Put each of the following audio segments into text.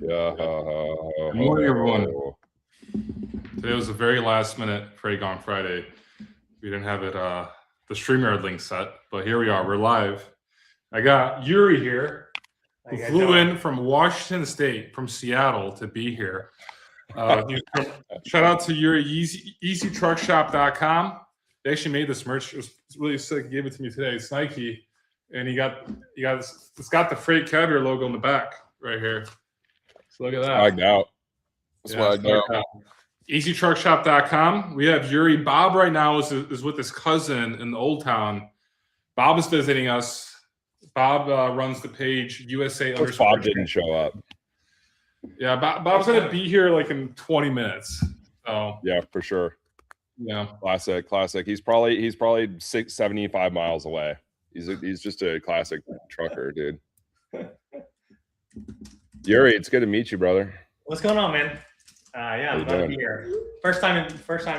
Yeah. Good morning, everyone. Today was a very last minute Gong Friday. We didn't have it the StreamYard link set, but here we are. We're live. I got Yuri here, who flew in from Washington State, from Seattle, to be here. Shout out to Yuri, EasyTruckShop.com. They actually made this merch. It was really sick. He gave it to me today. It's Nike, and it's got the Freight Caviar logo in the back right here. So look at that. Swagged out. Swagged out. EasyTruckShop.com. We have Yuri. Bob right now is with his cousin in the Old Town. Bob is visiting us. Bob runs the page USA. Bob didn't show up. Yeah, Bob's gonna be here like in 20 minutes. So yeah, for sure. Yeah, classic. He's probably 75 miles away. He's just a classic trucker, dude. Yuri, it's good to meet you, brother. What's going on, man? Yeah, I'm glad to be here. First time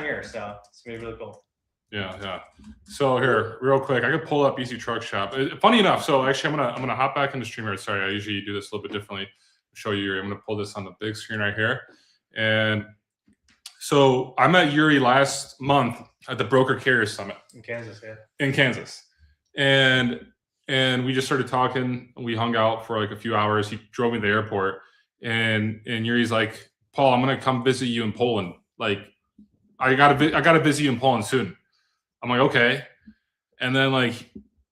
here, so it's gonna be really cool. Yeah. So here, real quick, I could pull up Easy Truck Shop. Funny enough, so actually, I'm gonna hop back into StreamYard. Sorry, I usually do this a little bit differently. Show you Yuri. I'm gonna pull this on the big screen right here. And so I met Yuri last month at the Broker Carrier Summit in Kansas. Yeah. In Kansas, and we just started talking. We hung out for like a few hours. He drove me to the airport, and Yuri's like, Paul, I'm gonna come visit you in Poland. Like, I gotta visit you in Poland soon. I'm like, okay. And then like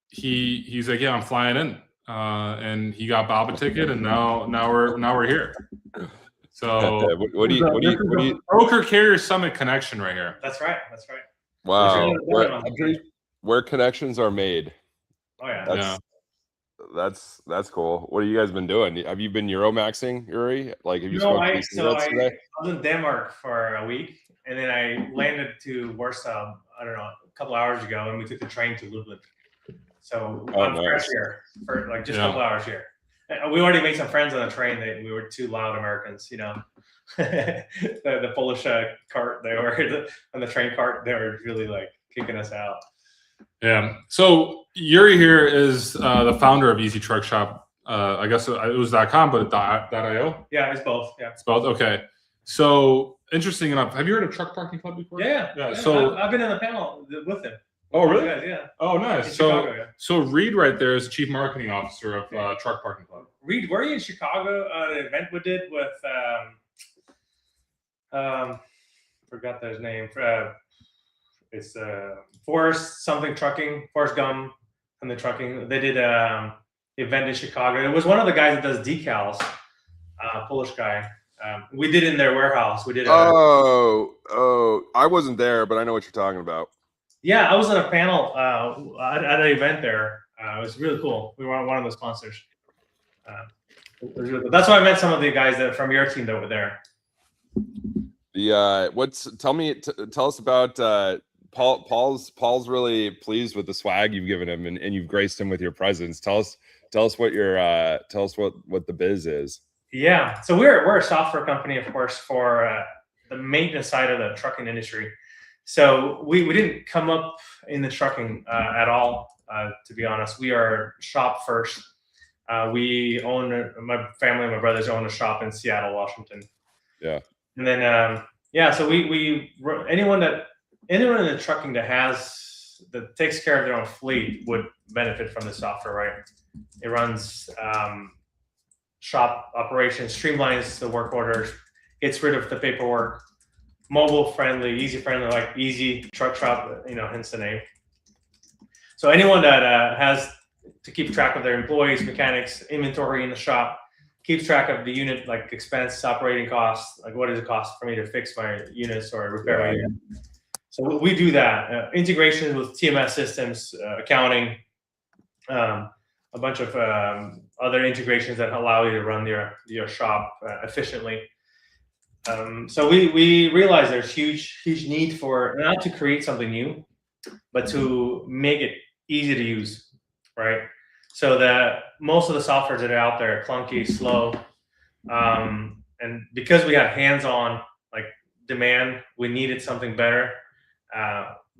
he's like, yeah, I'm flying in. And he got Bob a ticket, and now we're here. So what do you Broker Carrier Summit connection right here? That's right. Wow. Where connections are made. Oh yeah. That's cool. What have you guys been doing? Have you been Euromaxing, Yuri? Like, have you I was in Denmark for a week, and then I landed to Warsaw, I don't know, a couple hours ago, and we took the train to Lublin. So I'm fresh here for like just a couple hours here. We already made some friends on the train. We were two loud Americans, you know. the Polish cart, they were on the train cart. They were really like kicking us out. Yeah. So Yuri here is the founder of Easy Truck Shop. I guess it was .com, but .io. Yeah, it's both. Yeah, it's both. Okay. So interesting enough, have you heard of Truck Parking Club before? Yeah. So I've been on the panel with him. Oh, really? Yeah. Oh, nice. So Reed right there is the chief marketing officer of Truck Parking Club. Reed, were you in Chicago? The event we did with forgot his name. It's Forrest Gum and the trucking. They did an event in Chicago. It was one of the guys that does decals, Polish guy. We did in their warehouse. We did. I wasn't there, but I know what you're talking about. Yeah, I was on a panel at an event there. It was really cool. We were one of the sponsors. It was really cool. That's why I met some of the guys from your team that were there. Tell us about Paul's really pleased with the swag you've given him, and you've graced him with your presence. Tell us what what the biz is. Yeah, so we're a software company, of course, for the maintenance side of the trucking industry. So we didn't come up in the trucking at all, to be honest. We are shop first. We own, my family and my brothers own a shop in Seattle, Washington. Yeah. And then so anyone in the trucking that takes care of their own fleet would benefit from the software, right? It runs shop operations, streamlines the work orders, gets rid of the paperwork. Mobile friendly, easy friendly, like Easy Truck Shop, hence the name. So anyone that has to keep track of their employees, mechanics, inventory in the shop, keeps track of the unit, like expense, operating costs, like what does it cost for me to fix my units or repair my unit. So we do that. Integration with TMS systems, accounting, a bunch of other integrations that allow you to run your shop efficiently. So we realize there's huge need for not to create something new, but to make it easy to use, right? So that most of the softwares that are out there are clunky, slow, and because we had hands-on like demand, we needed something better.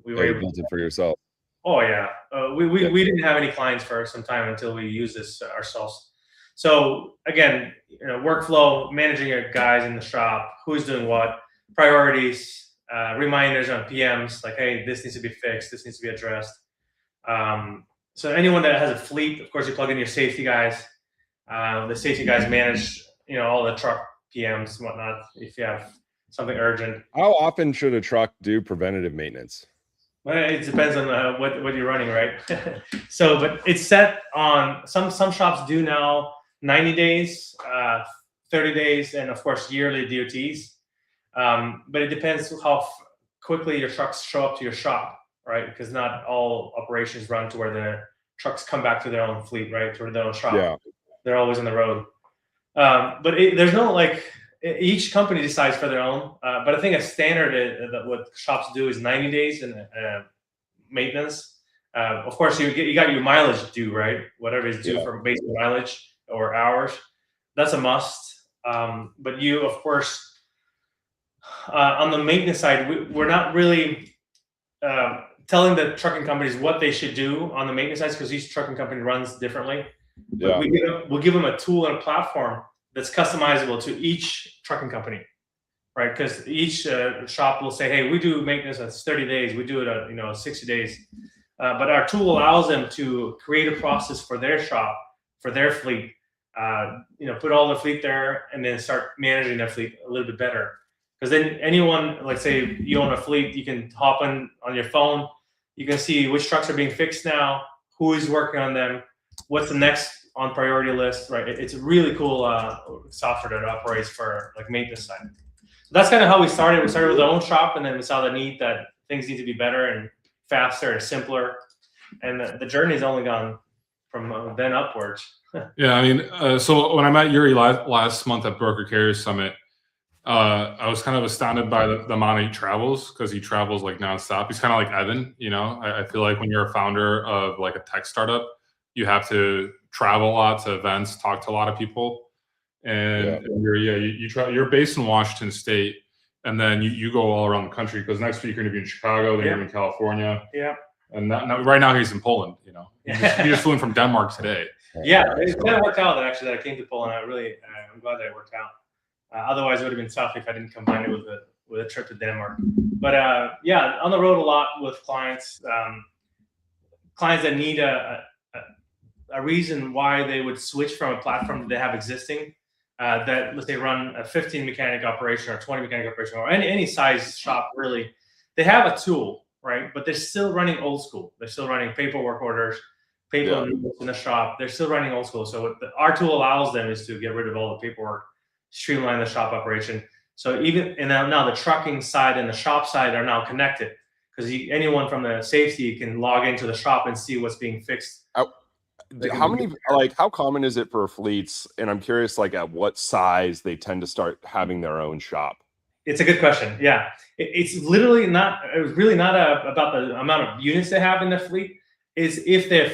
We were able built it for yourself. Oh yeah, we didn't have any clients for some time until we used this ourselves. So again, workflow, managing your guys in the shop, who's doing what, priorities, reminders on PMs, like, hey, this needs to be fixed, this needs to be addressed. So anyone that has a fleet, of course, you plug in your safety guys. The safety guys manage, all the truck PMs and whatnot. If you have something urgent. How often should a truck do preventative maintenance? Well, it depends on what you're running, right? So, but it's set on some shops do now 90 days, 30 days, and of course yearly DOTs. But it depends how quickly your trucks show up to your shop, right? Because not all operations run to where the trucks come back to their own fleet, right? To their own shop. Yeah. They're always on the road. But there's no each company decides for their own. But I think a standard that what shops do is 90 days in maintenance. Of course, you got your mileage due, right? Whatever is due for basic mileage or hours, that's a must. But you, of course, on the maintenance side, we're not really telling the trucking companies what they should do on the maintenance side because each trucking company runs differently. Yeah. We'll give them a tool and a platform that's customizable to each trucking company, right? Because each shop will say, hey, we do maintenance at 30 days. We do it at 60 days. But our tool allows them to create a process for their shop, for their fleet, put all the fleet there and then start managing their fleet a little bit better. Because then anyone, like say you own a fleet, you can hop on your phone. You can see which trucks are being fixed now, who is working on them, what's the next on priority list, right? It's a really cool software that operates for maintenance side. So that's kind of how we started. We started with our own shop, and then we saw the need that things need to be better and faster and simpler. And the journey has only gone from then upwards. Yeah, I mean, so when I met Yuri last month at Broker Carriers Summit, I was kind of astounded by the amount he travels because he travels nonstop. He's kind of like Evan, I feel like when you're a founder of a tech startup, you have to travel a lot to events, talk to a lot of people. And you're based in Washington State, and then you go all around the country because next week you're going to be in Chicago, then you're in California. Yeah. And right now he's in Poland, He just flew in from Denmark today. Yeah, it kind of worked out that I came to Poland. I'm glad that it worked out. Otherwise, it would have been tough if I didn't combine it with a trip to Denmark. But on the road a lot with clients. Clients that need a reason why they would switch from a platform that they have existing, that let's say run a 15 mechanic operation or 20 mechanic operation or any size shop really. They have a tool, right? But they're still running old school. They're still running paperwork orders, paper in the shop. They're still running old school. So what our tool allows them is to get rid of all the paperwork, streamline the shop operation. So now the trucking side and the shop side are now connected because anyone from the safety can log into the shop and see what's being fixed. How common is it for fleets? And I'm curious, at what size they tend to start having their own shop? It's a good question. Yeah, it's literally not. It's really not about the amount of units they have in their fleet. Is if they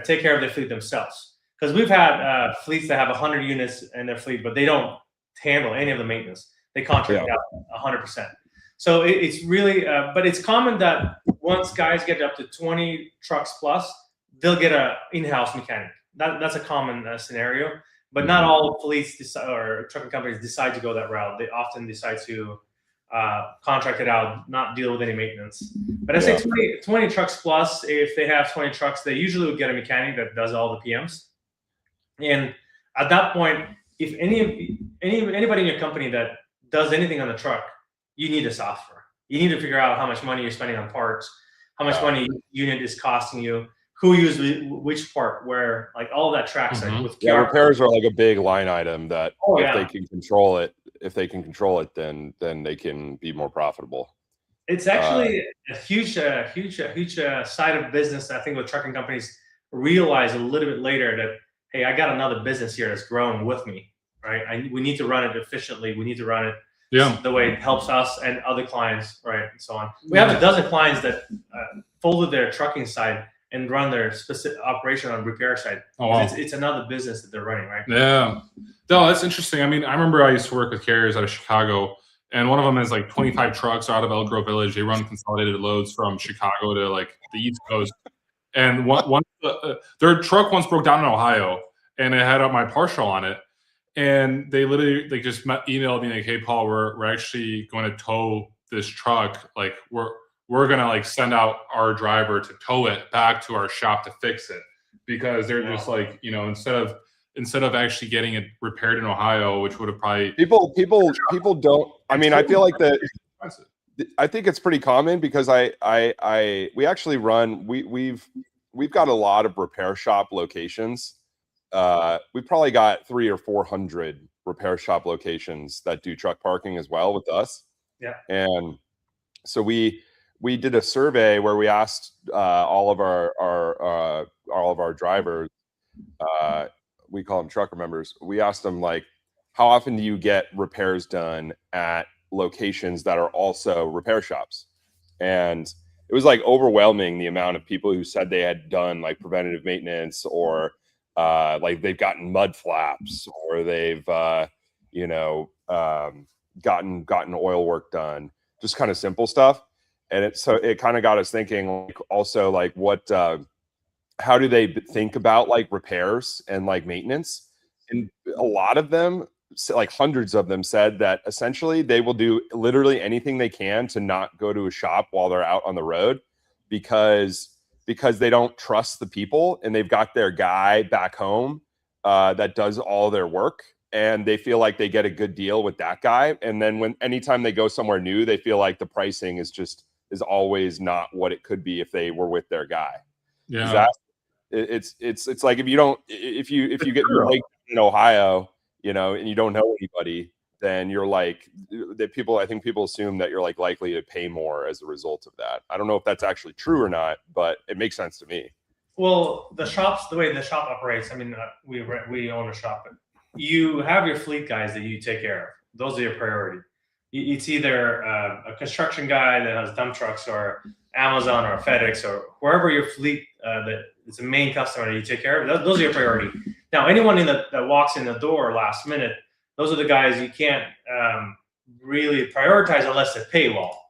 take care of their fleet themselves. Because we've had fleets that have 100 units in their fleet, but they don't handle any of the maintenance. They contract out 100%. So it's really, but it's common that once guys get up to 20 trucks plus, they'll get a in-house mechanic. That's a common scenario. But not all fleets or trucking companies decide to go that route. They often decide to contract it out, not deal with any maintenance. But I say 20 trucks plus, if they have 20 trucks, they usually would get a mechanic that does all the PMs. And at that point, if anybody in your company that does anything on the truck, you need a software. You need to figure out how much money you're spending on parts, how much money unit is costing you, who used which part, where all that tracks. Repairs are a big line item that if they can control it, then they can be more profitable. It's actually a huge side of business. I think what trucking companies realize a little bit later that, hey, I got another business here that's growing with me, right? We need to run it efficiently. We need to run it the way it helps us and other clients, right, and so on. We have a dozen clients that folded their trucking side and run their specific operation on repair side. Oh, wow. It's another business that they're running, right? Yeah. No, that's interesting. I mean, I remember I used to work with carriers out of Chicago, and one of them is 25 trucks out of Elk Grove Village. They run consolidated loads from Chicago to the East Coast. And their truck once broke down in Ohio, and it had my partial on it. And they literally just emailed me like, "Hey, Paul, we're actually going to tow this truck. Like, we're gonna like send out our driver to tow it back to our shop to fix it," because they're just like, instead of actually getting it repaired in Ohio, which would have probably people don't. I mean, I feel like I think it's pretty common because we actually run we've got a lot of repair shop locations. We probably got 300 or 400 repair shop locations that do truck parking as well with us. Yeah. And so we did a survey where we asked all of our drivers, we call them trucker members. We asked them, like, how often do you get repairs done at locations that are also repair shops? And it was like overwhelming the amount of people who said they had done like preventative maintenance, or like they've gotten mud flaps, or they've gotten oil work done, just kind of simple stuff. And it kind of got us thinking, like, also, like, what how do they think about like repairs and like maintenance? And a lot of them, like hundreds of them, said that essentially they will do literally anything they can to not go to a shop while they're out on the road, because they don't trust the people, and they've got their guy back home that does all their work, and they feel like they get a good deal with that guy. And then anytime they go somewhere new, they feel like the pricing is always not what it could be if they were with their guy. Yeah. It's like if you get like in Ohio, and you don't know anybody, then you're like, I think people assume that you're like likely to pay more as a result of that. I don't know if that's actually true or not, but it makes sense to me. Well, the way the shop operates, I mean, we own a shop, but you have your fleet guys that you take care of. Those are your priority. It's either a construction guy that has dump trucks, or Amazon or FedEx, or wherever your fleet that is a main customer that you take care of. Those are your priority. Now, anyone that walks in the door last minute, those are the guys you can't really prioritize unless they pay well,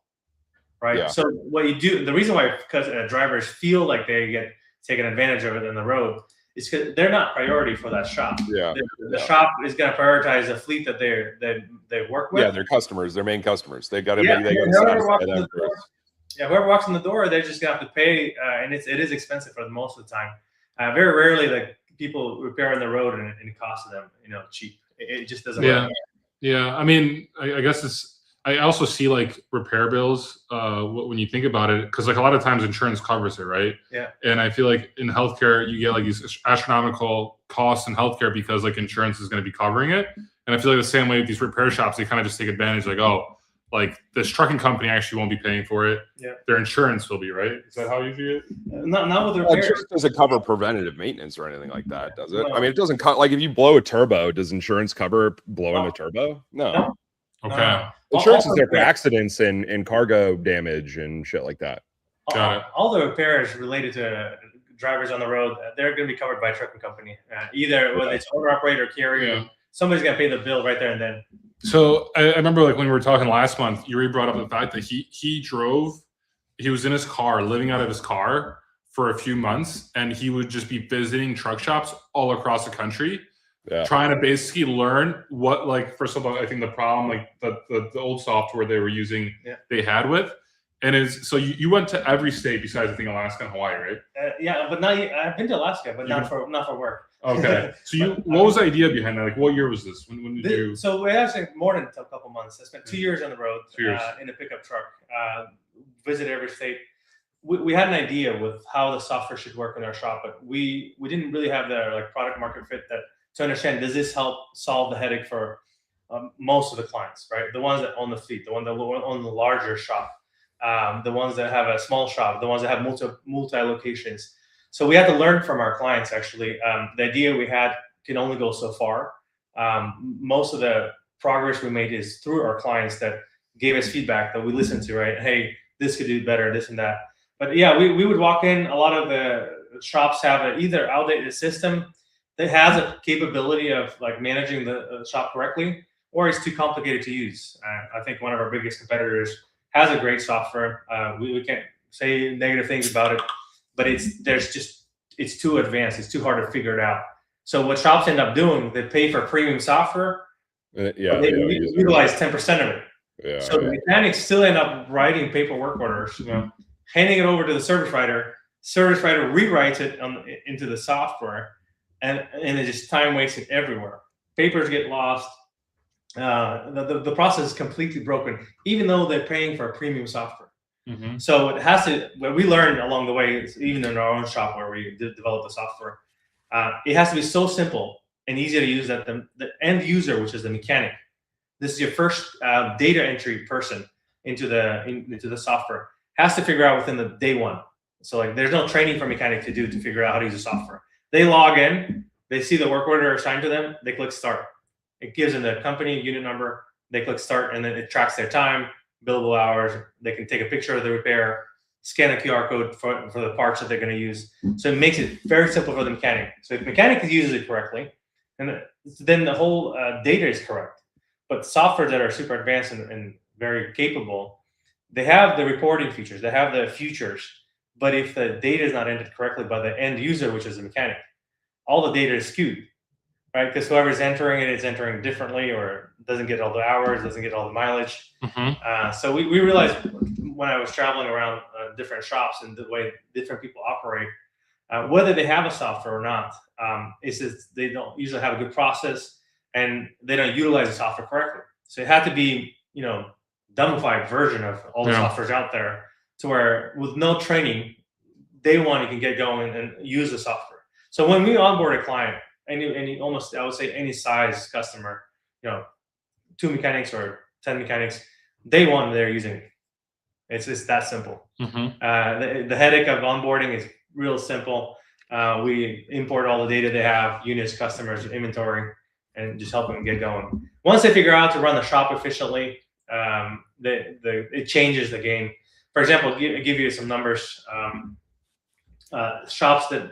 right? Yeah. So what you do, the reason why, because drivers feel like they get taken advantage of it in the road, is because they're not priority for that shop. Yeah. The shop is going to prioritize the fleet that they work with. Yeah, their customers, their main customers. They got to satisfy them first. Yeah, whoever walks in the door, they're just gonna have to pay, and it is expensive for most of the time. Very rarely, like, people repair on the road and it costs them, cheap. It just doesn't work. Yeah. I mean, I guess I also see like repair bills when you think about it, because like a lot of times insurance covers it, right? Yeah. And I feel like in healthcare, you get like these astronomical costs in healthcare because like insurance is going to be covering it. And I feel like the same way with these repair shops, they kind of just take advantage, like, oh, like this trucking company actually won't be paying for it. Yeah. Their insurance will be, right? Is that how you see it? Not with repairs. Insurance doesn't cover preventative maintenance or anything like that, does it? No. I mean, it doesn't like if you blow a turbo, does insurance cover blowing a turbo? No. Okay. Insurance is there for accidents and cargo damage and shit like that. Got it. All the repairs related to drivers on the road, they're going to be covered by a trucking company. Either whether it's owner operator or carrier, somebody's going to pay the bill right there and then. So I remember, like, when we were talking last month, Yuri brought up the fact that he was in his car, living out of his car for a few months, and he would just be visiting truck shops all across the country, trying to basically learn what, like, first of all, I think the problem, like the old software they were using, they had with. And so you went to every state besides, I think, Alaska and Hawaii, right? Yeah, but I've been to Alaska, but not for work. Okay. So what was the idea behind that? Like, what year was this? When did you? So we actually more than a couple months. I spent 2 years on the road in a pickup truck, visit every state. We had an idea with how the software should work in our shop, but we didn't really have the product market fit to understand, does this help solve the headache for most of the clients, right? The ones that own the fleet, the ones that own the larger shop, the ones that have a small shop, the ones that have multi locations. So we had to learn from our clients, actually. The idea we had can only go so far. Most of the progress we made is through our clients that gave us feedback that we listened to, right? Hey, this could do better, this and that. But yeah, we would walk in. A lot of the shops have either outdated system that has a capability of like managing the shop correctly, or it's too complicated to use. I think one of our biggest competitors has a great software. We can't say negative things about it, but it's too advanced. It's too hard to figure it out. So what shops end up doing, they pay for premium software, Yeah, but they use it. utilize 10% of it. Yeah, So the mechanics still end up writing paperwork orders, handing it over to the service writer. Service writer rewrites it into the software, and it's just time wasted everywhere. Papers get lost. The process is completely broken, even though they're paying for a premium software. Mm-hmm. So it has to. What we learned along the way, even in our own shop where we did develop the software, it has to be so simple and easy to use that the end user, which is the mechanic, this is your first data entry person into the software, has to figure out within the day one. So like, there's no training for mechanic to do to figure out how to use the software. They log in, they see the work order assigned to them, they click start. It gives them the company unit number, they click start, and then it tracks their time, billable hours. They can take a picture of the repair, scan a QR code for the parts that they're going to use. So it makes it very simple for the mechanic. So if the mechanic uses it correctly, and then the whole data is correct. But software that are super advanced and very capable, they have the reporting features, they have the futures. But if the data is not entered correctly by the end user, which is the mechanic, all the data is skewed, right? Because whoever's entering it is entering differently, or doesn't get all the hours, doesn't get all the mileage. Mm-hmm. So we realized when I was traveling around different shops and the way different people operate, whether they have a software or not, is that they don't usually have a good process and they don't utilize the software correctly. So it had to be, dumbified version of all the softwares out there, to where with no training, day one you can get going and use the software. So when we onboard a client, any almost, I would say, any size customer, 2 mechanics or 10 mechanics, day one they're using it. It's that simple. Mm-hmm. The headache of onboarding is real simple. We import all the data they have, units, customers, inventory, and just help them get going. Once they figure out to run the shop efficiently, it changes the game. For example, I'll give you some numbers. Shops that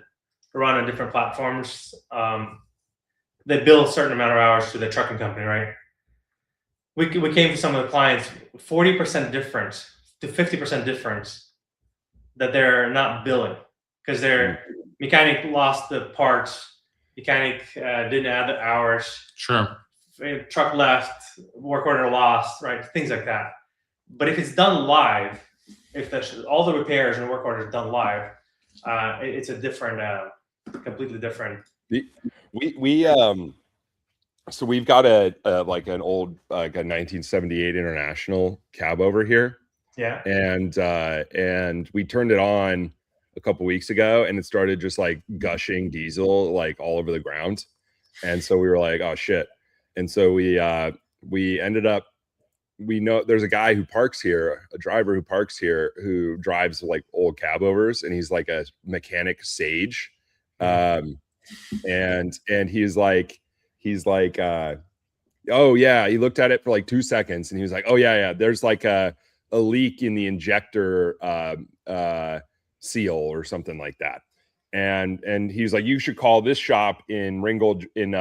run on different platforms, they bill a certain amount of hours to the trucking company, right? We came to some of the clients, 40% difference to 50% difference that they're not billing because their mechanic lost the parts, mechanic didn't add the hours, Sure, truck left, work order lost, right? Things like that. But if it's done live, if all the repairs and work orders done live, it's a different, completely different. So we've got like an old, like a 1978 International cab over here. Yeah. And we turned it on a couple weeks ago, and it started just like gushing diesel like all over the ground. And so we were like, oh shit. And so we ended up, we know there's a guy who parks here, a driver who parks here, who drives like old cab overs, and he's like a mechanic sage. And he's like, oh yeah, he looked at it for like 2 seconds and he was like, oh yeah, there's like a leak in the injector seal or something like that. And he's like, you should call this shop in Ringgold, in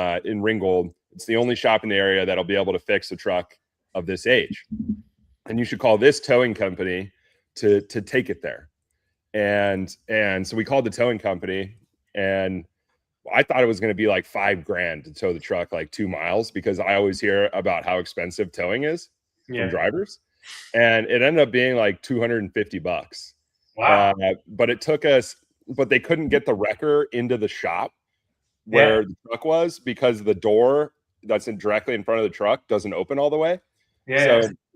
Ringgold. It's the only shop in the area that'll be able to fix a truck of this age. And you should call this towing company to take it there. And so we called the towing company, and I thought it was going to be like $5,000 to tow the truck like 2 miles, because I always hear about how expensive towing is from drivers. And it ended up being like $250. Wow. But it took us, but they couldn't get the wrecker into the shop where the truck was, because the door that's directly in front of the truck doesn't open all the way.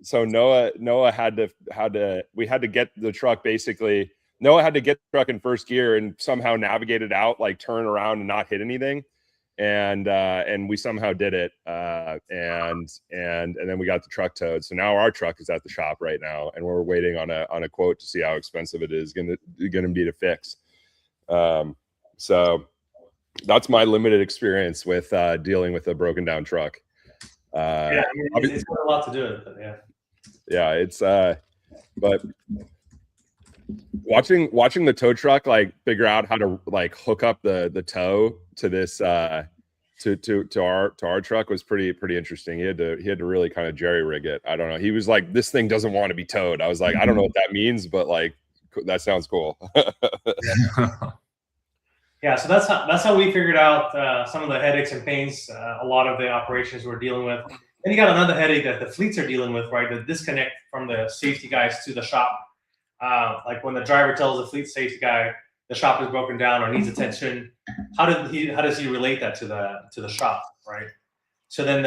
So Noah had to we had to get the truck, basically Noah had to get the truck in first gear and somehow navigate it out, like turn around and not hit anything. And we somehow did it. And then we got the truck towed. So now our truck is at the shop right now, and we're waiting on a quote to see how expensive it is going to be to fix. So that's my limited experience with dealing with a broken down truck. I mean, it's got a lot to do with it, yeah, it's but watching the tow truck like figure out how to like hook up the tow to this to our truck was pretty interesting. He had to really kind of jerry rig it. I don't know. He was like, this thing doesn't want to be towed. I was like, I don't know what that means, but like that sounds cool. Yeah, so that's how we figured out some of the headaches and pains a lot of the operations we're dealing with. And you got another headache that the fleets are dealing with, right? The disconnect from the safety guys to the shop. Like when the driver tells the fleet safety guy the shop is broken down or needs attention, how does he relate that to the shop, right? So then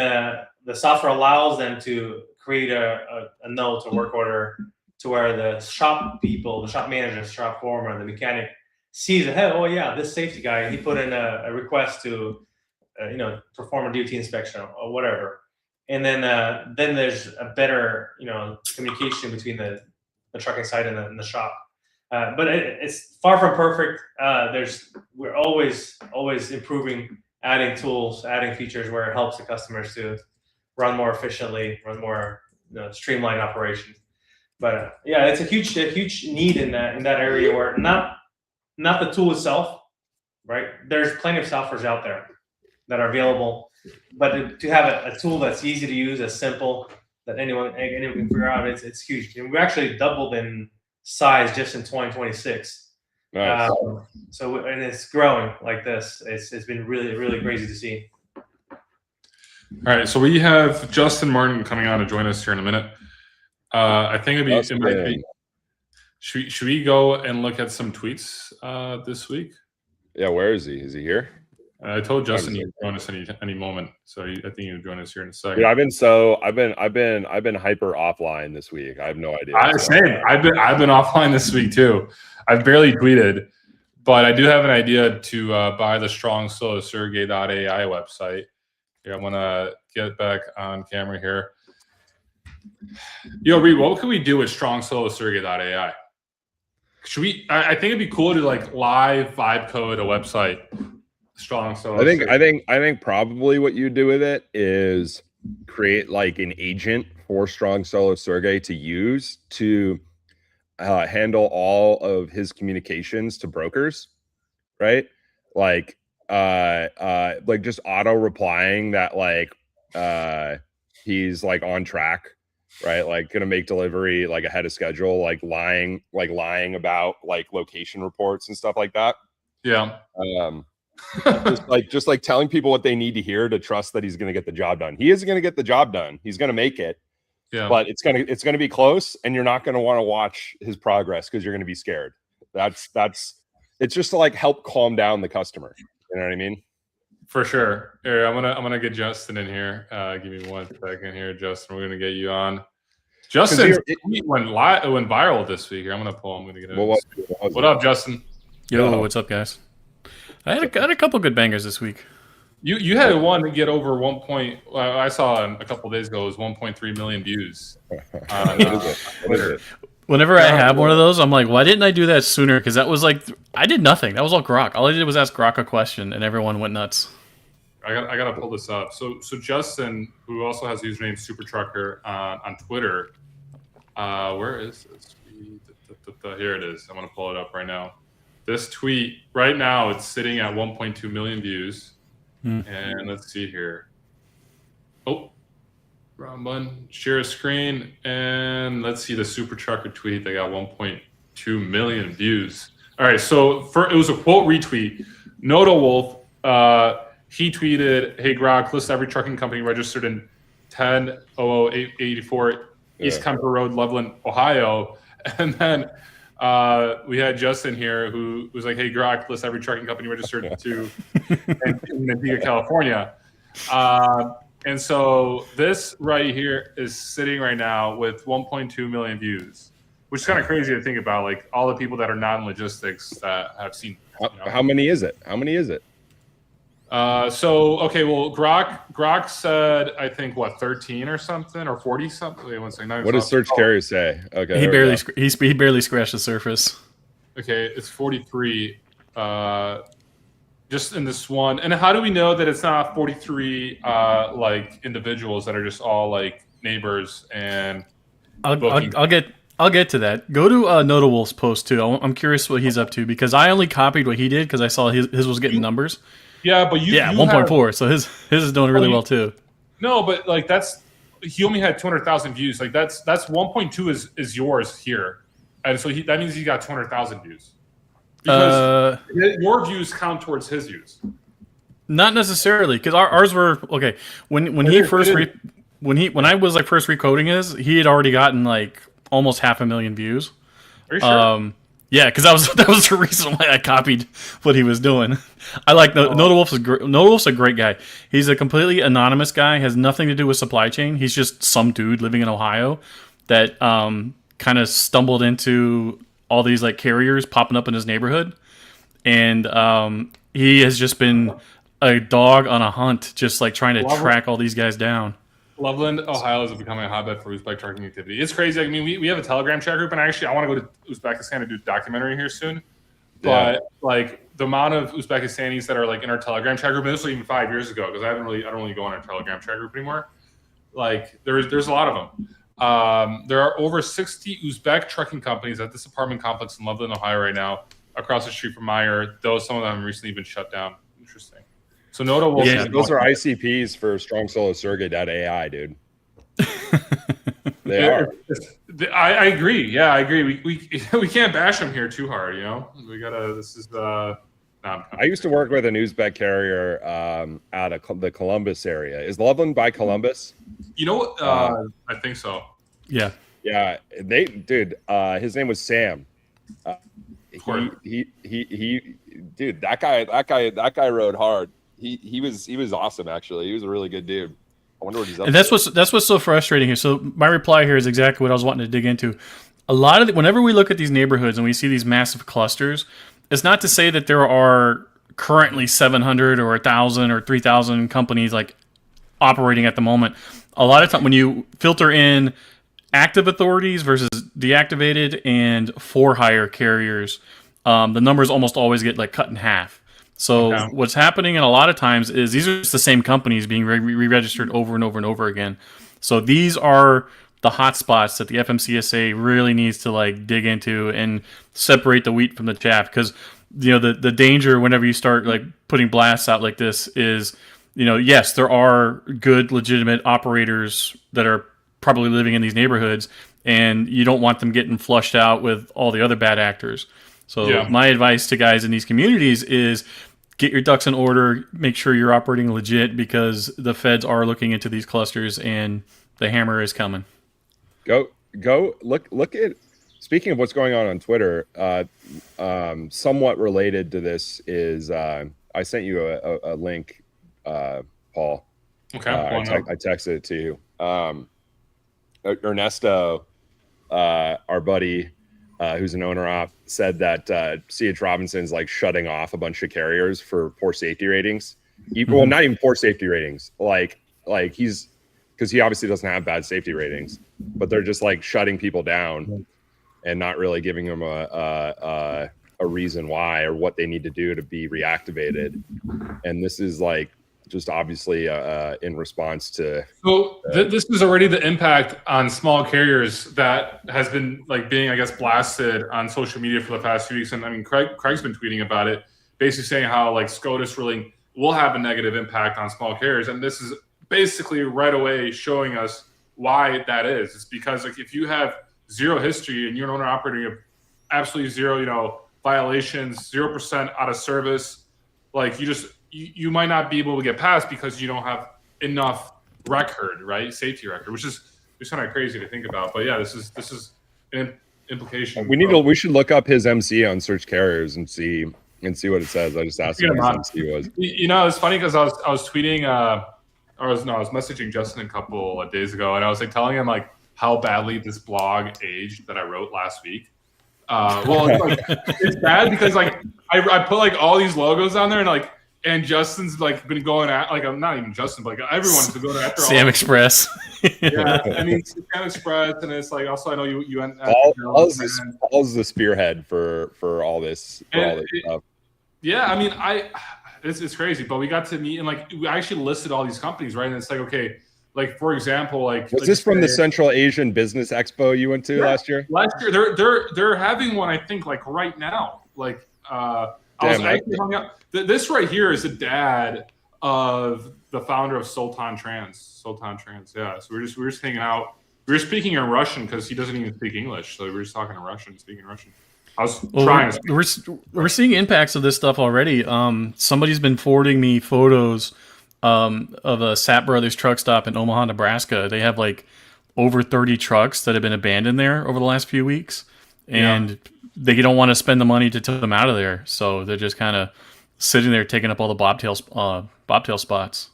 the software allows them to create a note, a work order, to where the shop people, the shop manager, the shop foreman, the mechanic sees that, hey, oh yeah, this safety guy, he put in a request to perform a duty inspection or whatever, and then there's a better communication between the trucking side and the shop. But it's far from perfect. We're always improving, adding tools, adding features where it helps the customers to run more efficiently, run more streamlined operations. But yeah, it's a huge need in that area where not the tool itself, right? There's plenty of softwares out there that are available, but to have a tool that's easy to use, as simple, that anyone can figure out, it's huge. And we actually doubled in size just in 2026. Nice. And it's growing like this. It's been really, really crazy to see. All right, so we have Justin Martin coming on to join us here in a minute. I think it might be. Should we go and look at some tweets this week? Yeah, where is he? Is he here? I told Justin he'd join us any moment, so I think he'll join us here in a second. Dude, I've been hyper offline this week. I have no idea. Same. I've been offline this week too. I've barely tweeted, but I do have an idea to buy the StrongSoloSergey.ai website. Here, I'm gonna get back on camera here. Yo, Reed, what can we do with StrongSoloSergey.ai? Should we? I think it'd be cool to like live vibe code a website. Strong Solo. I think probably what you do with it is create like an agent for Strong Solo Sergey to use to handle all of his communications to brokers, right? Like just auto replying that he's like on track, right? Like gonna make delivery like ahead of schedule, like lying about like location reports and stuff like that. Yeah. just like telling people what they need to hear to trust that he's going to get the job done. He is going to get the job done. He's going to make it. Yeah. But it's going to be close, and you're not going to want to watch his progress because you're going to be scared. It's just to like help calm down the customer. You know what I mean? For sure. Here, I'm gonna get Justin in here. Give me 1 second here, Justin. We're gonna get you on. Justin went viral this week. Here, I'm gonna pull. I'm gonna get it. What up, Justin? Yo, what's up, guys? I had a couple good bangers this week. You had one to get over 1 point. I saw a couple days ago. It was 1.3 million views. What is it? Whenever I have one of those, I'm like, why didn't I do that sooner? Because that was like, I did nothing. That was all Grok. All I did was ask Grok a question, and everyone went nuts. I gotta pull this up. So Justin, who also has the username SuperTrucker on Twitter, where is this? Here it is. I'm gonna pull it up right now. This tweet right now, it's sitting at 1.2 million views. And let's see here. Oh, wrong button. Share a screen, and let's see the SuperTrucker tweet. They got 1.2 million views. All right, so it was a quote retweet. Noto Wolf, he tweeted, "Hey Grok, list every trucking company registered in 10-00884 East Kemper Road, Loveland, Ohio," and then. We had Justin here who was like, "Hey, Grok, list every trucking company registered to in Antigua, California." And so this right here is sitting right now with 1.2 million views, which is kind of crazy to think about. Like all the people that are not in logistics that have seen. How many is it? Okay, well, Grok said, I think, 13 or something, or 40 something. Wait, 1 second. What does Search Carrier say? Okay, he barely scratched the surface. Okay, it's 43. Just in this one. And how do we know that it's not 43 like individuals that are just all like neighbors and? I'll get to that. Go to Notawolf's post too. I'm curious what he's up to because I only copied what he did because I saw his was getting numbers. Yeah, but you 1.4. So his is doing really well too. No, but like he only had 200,000 views. Like that's 1.2 is yours here, and so that means he got 200,000 views. Because your views count towards his views. Not necessarily, because ours were okay. When I was like first recoding his, he had already gotten like almost 500,000 views. Are you sure? Yeah, because that was the reason why I copied what he was doing. I like Notawolf's Notawolf's a great guy. He's a completely anonymous guy, has nothing to do with supply chain. He's just some dude living in Ohio that kind of stumbled into all these like carriers popping up in his neighborhood, and he has just been a dog on a hunt, just like trying to track all these guys down. Loveland, Ohio is becoming a hotbed for Uzbek trucking activity. It's crazy. I mean, we have a Telegram chat group, and I want to go to Uzbekistan and do a documentary here soon. But like the amount of Uzbekistanis that are like in our Telegram chat group, and this was even 5 years ago because I don't really go on our Telegram chat group anymore. Like there's a lot of them. There are over 60 Uzbek trucking companies at this apartment complex in Loveland, Ohio, right now, across the street from Meyer. Though some of them have recently been shut down. Interesting. So notable. Yeah, those are ICPs for Strong Solo Surrogate.ai, dude. They are. I agree. Yeah, I agree. We can't bash them here too hard. You know, we gotta. This is I used to work with an Uzbek carrier out of the Columbus area. Is Loveland by Columbus? You know what? I think so. Yeah. Yeah. His name was Sam. He dude, that guy rode hard. He was awesome, actually. He was a really good dude. I wonder what he's up and to. That's what's so frustrating here. So my reply here is exactly what I was wanting to dig into. A lot of whenever we look at these neighborhoods and we see these massive clusters, it's not to say that there are currently 700 or 1,000 or 3,000 companies like operating at the moment. A lot of time when you filter in active authorities versus deactivated and for hire carriers, the numbers almost always get like cut in half. So what's happening in a lot of times is these are just the same companies being re-registered over and over and over again. So these are the hot spots that the FMCSA really needs to like dig into and separate the wheat from the chaff. Because the danger whenever you start like putting blasts out like this is, yes, there are good legitimate operators that are probably living in these neighborhoods, and you don't want them getting flushed out with all the other bad actors. So my advice to guys in these communities is get your ducks in order, make sure you're operating legit, because the feds are looking into these clusters and the hammer is coming. Go look at, speaking of what's going on Twitter, somewhat related to this is I sent you a link, Paul. Okay. I texted it to you. Ernesto, our buddy, who's an owner op, said that C.H. Robinson's like shutting off a bunch of carriers for poor safety ratings. Well, not even poor safety ratings. Like he's, because he obviously doesn't have bad safety ratings, but they're just like shutting people down and not really giving them a reason why or what they need to do to be reactivated. And this is like just obviously in response to. So this is already the impact on small carriers that has been like being, I guess, blasted on social media for the past few weeks. And I mean, Craig's been tweeting about it, basically saying how like SCOTUS really will have a negative impact on small carriers. And this is basically right away showing us why that is. It's because like if you have zero history and you're an owner operator, you have absolutely zero, violations, 0% out of service, like you might not be able to get past because you don't have enough record, right? Safety record, which is kind of crazy to think about. But yeah, this is an implication. We should look up his MC on search carriers and see what it says. I just asked him what his MC was. It's funny because I was tweeting, I was messaging Justin a couple of days ago, and I was like telling him like how badly this blog aged that I wrote last week. It's bad because like I put like all these logos on there and Justin's like been going at like I'm not even Justin, but like everyone's been going after Sam Express. Yeah, I mean Sam Express, and it's like also I know you went. Paul's the spearhead for all this stuff. Yeah, I mean it's crazy, but we got to meet and like we actually listed all these companies, right? And it's like okay, like for example, like was this from the Central Asian Business Expo you went to last year? Last year, they're having one, I think, like right now. Like I was actually hung out. This right here is the dad of the founder of Sultan Trans. Yeah. So we're just hanging out. We were speaking in Russian because he doesn't even speak English, so we were just talking in Russian, speaking Russian. I was Well, trying. we're seeing impacts of this stuff already. Somebody's been forwarding me photos of a Sap Brothers truck stop in Omaha, Nebraska. They have like over 30 trucks that have been abandoned there over the last few weeks, and they don't want to spend the money to tow them out of there. So they're just kind of sitting there taking up all the bobtail spots.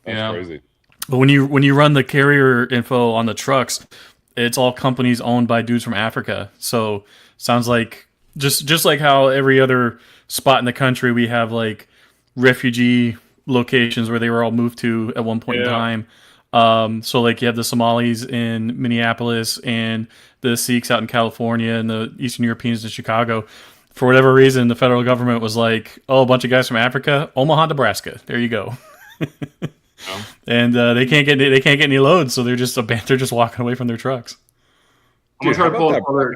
That's crazy. But when you run the carrier info on the trucks, it's all companies owned by dudes from Africa. So sounds like just like how every other spot in the country we have like refugee locations where they were all moved to at one point in time. So like you have the Somalis in Minneapolis and the Sikhs out in California and the Eastern Europeans in Chicago. For whatever reason, the federal government was like, "Oh, a bunch of guys from Africa, Omaha, Nebraska. There you go." And they can't get any loads, so they're just walking away from their trucks. I'm gonna try to pull up other.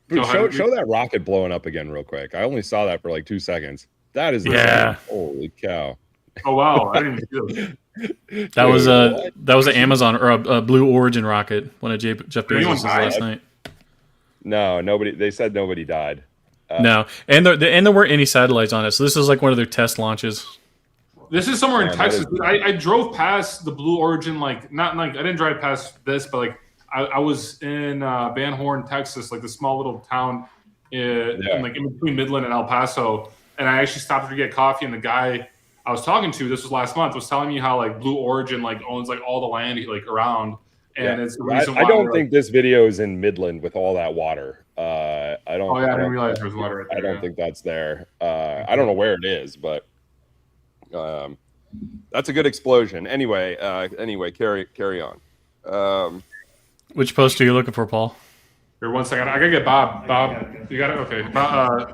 Dude, show that rocket blowing up again real quick. I only saw that for like 2 seconds. That is Yeah. insane. Holy cow. Oh wow, I didn't even see those. That was an Amazon or a Blue Origin rocket, one of Jeff Bezos' last night. No, nobody. They said nobody died. No, and there weren't any satellites on it, so this is like one of their test launches. This is somewhere in Man, Texas. I drove past the Blue Origin, like not like I didn't drive past this, but like I was in Van Horn, Texas, like the small little town in like in between Midland and El Paso, and I actually stopped to get coffee, and the guy I was talking to, this was last month, was telling me how like Blue Origin like owns like all the land like around, and it's the reason why I don't think this video is in Midland with all that water. I don't. Oh yeah, I didn't realize there was water right there. I don't think that's there. I don't know where it is, but that's a good explosion. Anyway, carry on. Which post are you looking for, Paul? Here, 1 second. I gotta get Bob. Bob, you got it? Okay.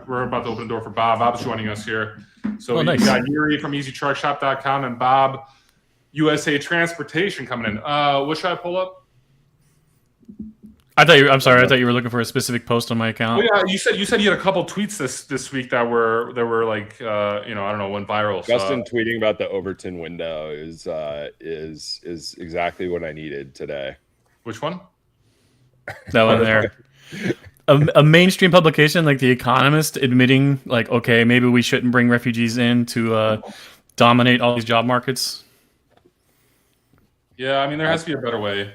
We're about to open the door for Bob. Bob's joining us here. So nice. We got Yuri from EasyTruckShop.com and Bob, USA Transportation coming in. What should I pull up? I'm sorry. I thought you were looking for a specific post on my account. Oh yeah, you said you had a couple tweets this week that were like I don't know, went viral. Justin tweeting about the Overton window is exactly what I needed today. Which one? That one there. A mainstream publication like The Economist admitting like, okay, maybe we shouldn't bring refugees in to dominate all these job markets. Yeah, I mean there has to be a better way.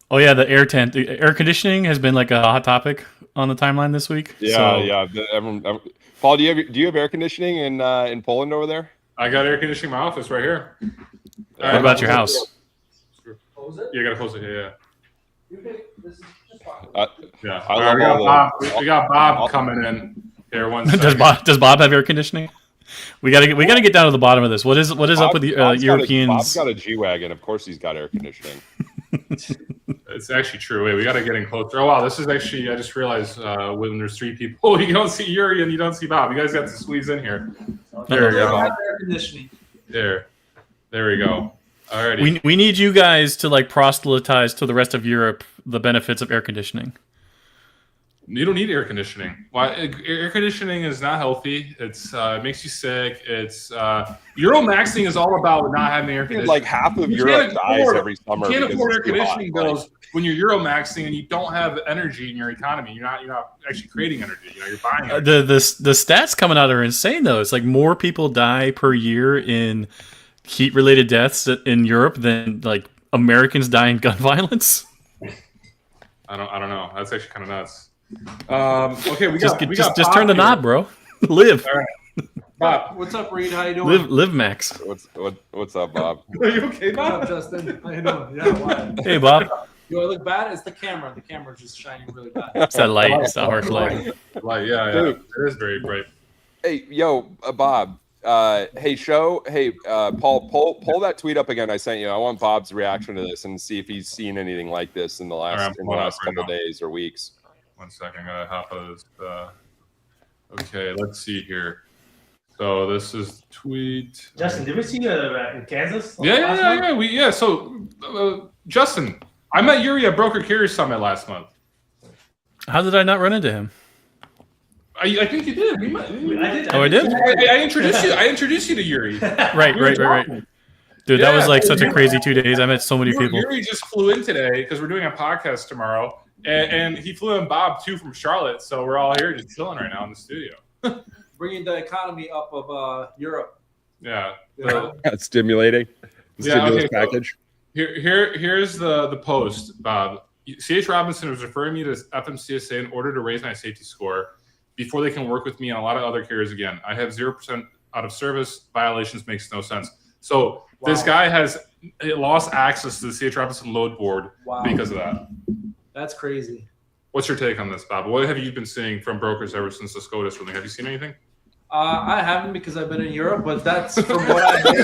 Oh yeah, the air conditioning has been like a hot topic on the timeline this week. Yeah. Paul, do you have air conditioning in Poland over there? I got air conditioning in my office right here. What about your house? Close it? Yeah, you gotta close it. Yeah. Yeah. I We got Bob coming in here. Does Bob have air conditioning? We gotta get down to the bottom of this. What is up with the Europeans? Bob's got a G-Wagon. Of course, he's got air conditioning. It's actually true. Wait, we got to get in closer. Oh wow, this is actually. I just realized when there's three people, you don't see Yuri and you don't see Bob. You guys got to squeeze in here. There we go. Air conditioning. There we go. Alrighty. We need you guys to like proselytize to the rest of Europe the benefits of air conditioning. You don't need air conditioning. Why? Air conditioning is not healthy. It's it makes you sick. It's Euromaxing is all about not having air conditioning. Like half of Europe dies every summer. You can't afford air conditioning bills when you're Euromaxing and you don't have energy in your economy. You're not actually creating energy. You're buying energy. The stats coming out are insane though. It's like more people die per year in heat related deaths in Europe than like Americans die in gun violence. I don't know. That's actually kind of nuts. Okay, we got just turn the knob, bro. Live. All right. Bob, What's up, Reed? How you doing? Live, Max. What's up, Bob? Are you okay, What's Bob? up, Justin? How you doing? Yeah, why? Hey, Bob. Do I look bad? It's the camera. The camera's just shining really bad. It's that light. It's that harsh light. Like, yeah. It is very bright. Hey, yo, Bob. Paul, pull that tweet up again I sent you. I want Bob's reaction to this and see if he's seen anything like this in the last couple days or weeks. 1 second, I gotta hop out of this. Okay, let's see here. So this is tweet. Justin, did we see you in Kansas? Yeah. So Justin, I met Yuri at Broker Carrier Summit last month. How did I not run into him? I think you did. I did. Oh, I did? I introduced you. I introduced you to Yuri. Right. Dude, that was like such a crazy 2 days. I met so many people. Yuri just flew in today because we're doing a podcast tomorrow, and he flew in Bob too from Charlotte. So we're all here just chilling right now in the studio. Bringing the economy up of Europe. Yeah, Stimulating. The stimulus package. Here's the post, Bob. C.H. Robinson was referring me to FMCSA in order to raise my safety score before they can work with me on a lot of other carriers again. I have 0% out of service. Violations makes no sense. So this guy has lost access to the C.H. Robinson load board because of that. That's crazy. What's your take on this, Bob? What have you been seeing from brokers ever since the SCOTUS ruling? Have you seen anything? I haven't because I've been in Europe, but that's from what I've been.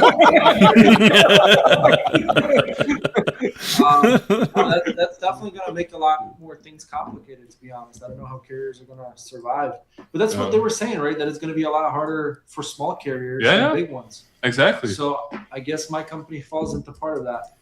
That's definitely going to make a lot more things complicated, to be honest. I don't know how carriers are going to survive. But that's what they were saying, right? That it's going to be a lot harder for small carriers than big ones. Exactly. So I guess my company falls into part of that.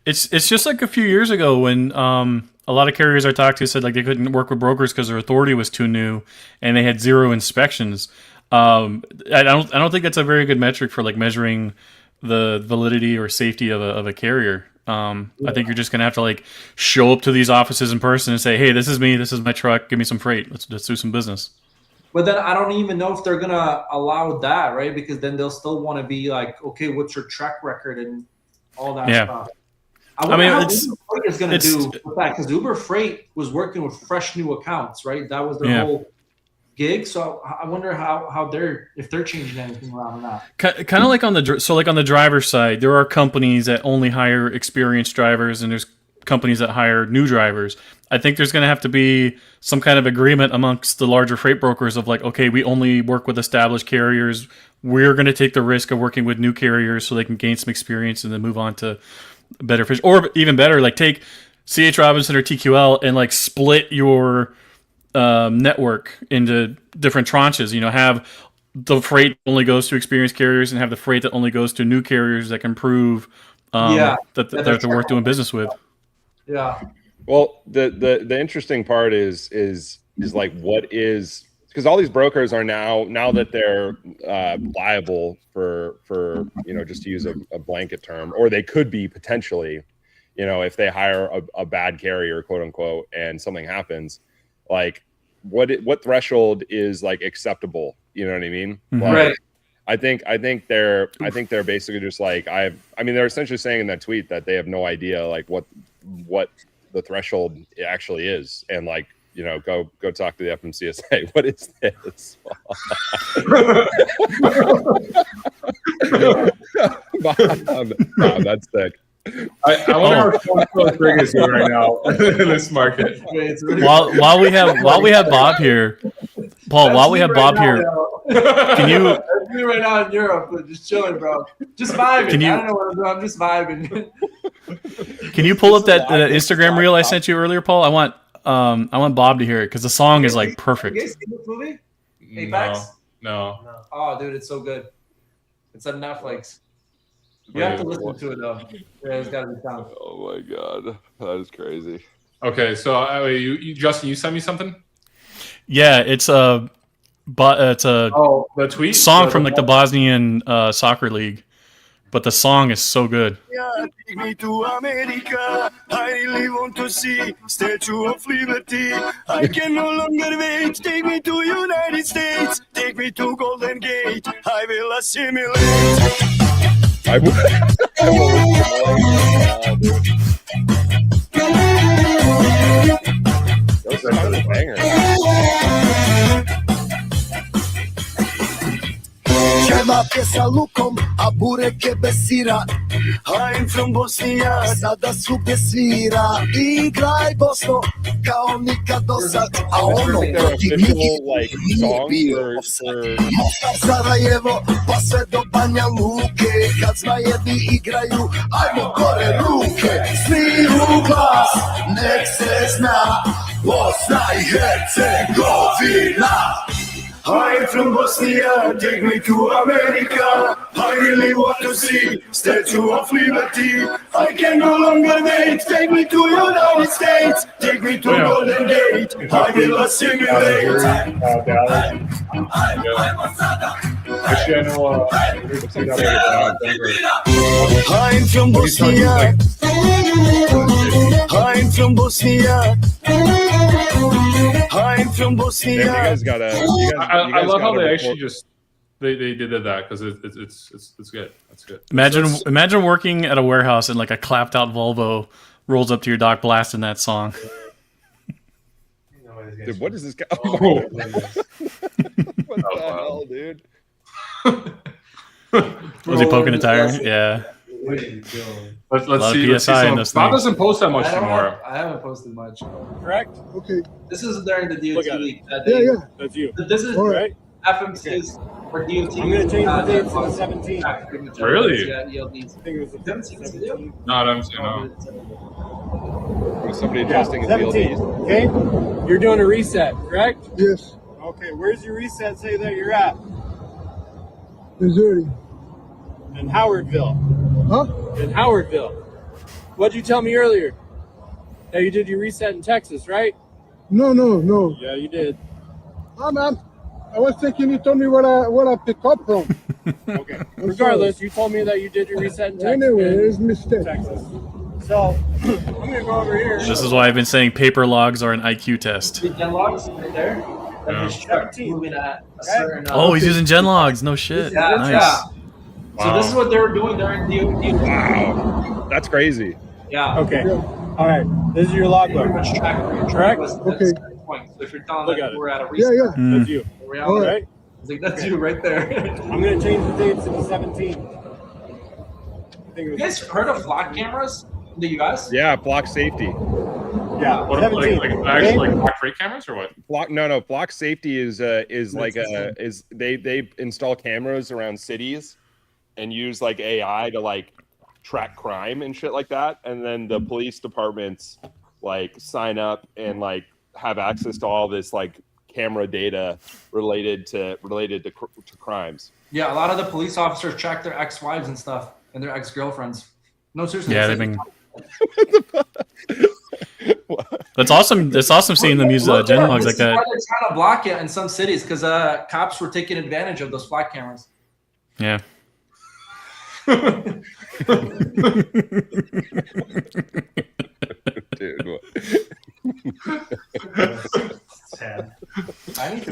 It's just like a few years ago when a lot of carriers I talked to said like they couldn't work with brokers because their authority was too new and they had 0 inspections. I don't think that's a very good metric for like measuring the validity or safety of a carrier. I think you're just gonna have to like show up to these offices in person and say, "Hey, this is me. This is my truck. Give me some freight. Let's do some business." But then I don't even know if they're gonna allow that, right? Because then they'll still want to be like, "Okay, what's your track record and all that stuff." I mean, how Uber Freight is going to do with that, because Uber Freight was working with fresh new accounts, right? That was their whole gig. So I wonder how if they're changing anything around that. Kind of like on the driver's side, there are companies that only hire experienced drivers, and there's companies that hire new drivers. I think there's going to have to be some kind of agreement amongst the larger freight brokers of like, okay, we only work with established carriers. We're going to take the risk of working with new carriers so they can gain some experience and then move on to better fish, or even better, like take C.H. Robinson or TQL and like split your network into different tranches. You know, have the freight that only goes to experienced carriers and have the freight that only goes to new carriers that can prove that they're worth doing business with. Yeah. Well, the interesting part is like what is, because all these brokers are now that they're liable for just to use a blanket term, or they could be potentially, if they hire a bad carrier, quote unquote, and something happens, like what threshold is like acceptable? You know what I mean? Mm-hmm. Like, Right. I think they're basically just like they're essentially saying in that tweet that they have no idea like what the threshold actually is, and like, go talk to the FMCSA. What is this? Bob, that's sick. I wonder how Greg is doing right now in this market. While we have Bob here, Paul. While we have Bob here, can you? That's me right now in Europe, but just chilling, bro. Just vibing. I don't know what I'm doing. I'm just vibing. Can you pull up that Instagram reel I sent you earlier, Paul? I want Bob to hear it because the song is like perfect. You guys seen this movie? Apex? No. Oh, dude, it's so good. It's on Netflix. You have to listen to it though. Yeah, it's got to be found. Oh my god, that is crazy. Okay, so you Justin, you sent me something. Yeah, it's a the tweet song from like the Bosnian soccer league, but the song is so good. Take me to America. I really want to see Statue of Liberty. I can no longer wait. Take me to United States. Take me to Golden Gate. I will assimilate. Those are the bangers. Kebab je sa lukom, a burek je bez sira. I'm from Bosnia, sada svugdje svira. Igraj Bosno, kao nikad do sad. A ono protiv njih nije bio offside. Mostar, Sarajevo, pa sve do Banja Luke. Kad zmajevi igraju, ajmo gore ruke. Svi u glas, nek se zna, Bosna i Hercegovina. I'm from Bosnia, take me to America. I really want to see Statue of Liberty. I can no longer wait, take me to United States. Take me to Golden Gate, I will assimilate. I'm from Bosnia. I'm from Bosnia. I'm from Bosnia. You guys gotta. I love how they actually just they did that because it's good. That's good. Imagine working at a warehouse and like a clapped out Volvo rolls up to your dock blasting that song. Dude, what is this guy? Oh, what the hell, dude? Was he poking a tire? Yeah. Let's of see. PSI in this Bob thing. doesn't post that much anymore. I haven't posted much. Correct? Okay. This is during the DOT week. Yeah. That's you. This is All right. FMC's for DOT. I'm going to change the date to the 17th. Really? Yeah, ELDs. I think it was the 17th. No, I'm saying no. Was somebody Yeah, adjusting his 17th. VLDs? Okay? You're doing a reset, correct? Yes. Okay, where's your reset say that you're at? Missouri. In Howardville. Huh? In Howardville. What'd you tell me earlier? That you did your reset in Texas, right? No. Yeah, you did. I was thinking you told me where I pick up from. Okay. Regardless, you told me that you did your reset in Texas. Anyway, in it's a mistake. Texas. So, I'm going to go over here. This is why I've been saying paper logs are an IQ test. The gen logs right there. Yeah. His truck moving at a certain. Oh, he's using gen logs. No shit. Yeah, Nice. yeah. So Wow. this is what they were doing during DOT. Wow, that's crazy. Yeah. Okay. All right. This is your Pretty logbook. much track where your Correct? truck was at Okay. a certain point. So if you're telling Look that at it. we're at a Yeah. reset, Mm. That's you. we're All out. right. Right? It's like that's you right there. I'm going to change the date to the 17th. I think it You was, guys heard of flock cameras in the US? Yeah, block safety. yeah, What, 17th. like okay? actually like black freight cameras or what? Block safety is like they install cameras around cities and use like AI to like track crime and shit like that, and then the police departments like sign up and like have access to all this like camera data related to crimes. Yeah, a lot of the police officers track their ex-wives and stuff and their ex-girlfriends. No, seriously. Yeah, it's they've like- been. That's awesome. It's awesome seeing them use gen logs like This is why that. they're trying to block it in some cities because cops were taking advantage of those flock cameras. Yeah. Dude, what? Sad.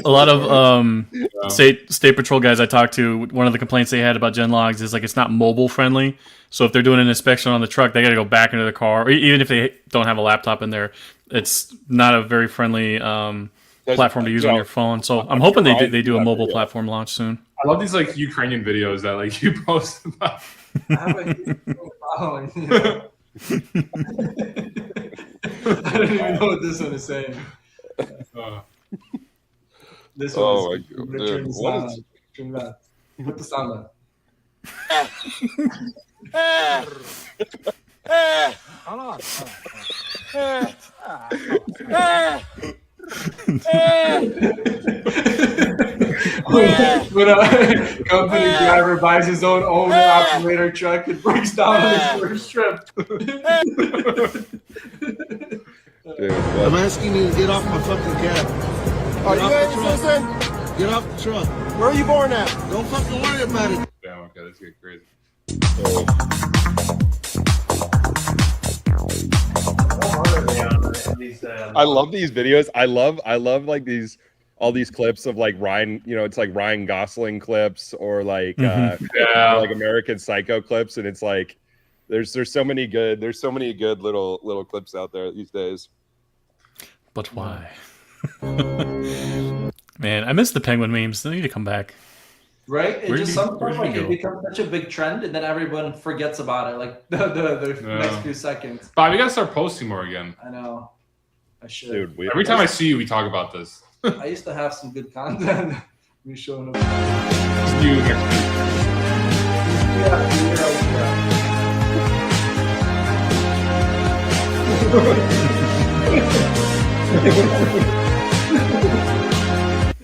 A lot of state patrol guys I talked to, one of the complaints they had about gen logs is like it's not mobile friendly. So if they're doing an inspection on the truck, they got to go back into the car, or even if they don't have a laptop in there, it's not a very friendly platform to use on your phone. So I'm hoping they do a mobile platform launch soon. I love these like Ukrainian videos that like you post about. I have a huge following, you know. I don't even know what this one is saying. This one Oh is. my God, I'm gonna turn dude, the what sound is- on. Turn that. Put the sound on. When a company driver buys his own owner-operator truck and breaks down on his first trip. Dude, I'm what? asking you to get off my fucking cab. Are you Get off guys the truck. listening? Get off the truck. Where are you born at? Don't fucking worry about it. Damn, okay, that's get crazy. I love these videos. I love like all these clips of like Ryan, it's like Ryan Gosling clips or like Yeah. like American Psycho clips, and it's like there's so many good little clips out there these days. But why? Man, I miss the penguin memes. They need to come back. Right? It Where just did he- sometimes where did he like it go? becomes such a big trend, and then everyone forgets about it. Like the Yeah. next few seconds. Bob, you gotta start posting more again. I know. I should. Dude, Every time I see you, we talk about this. I used to have some good content. Me showing up. See you next week.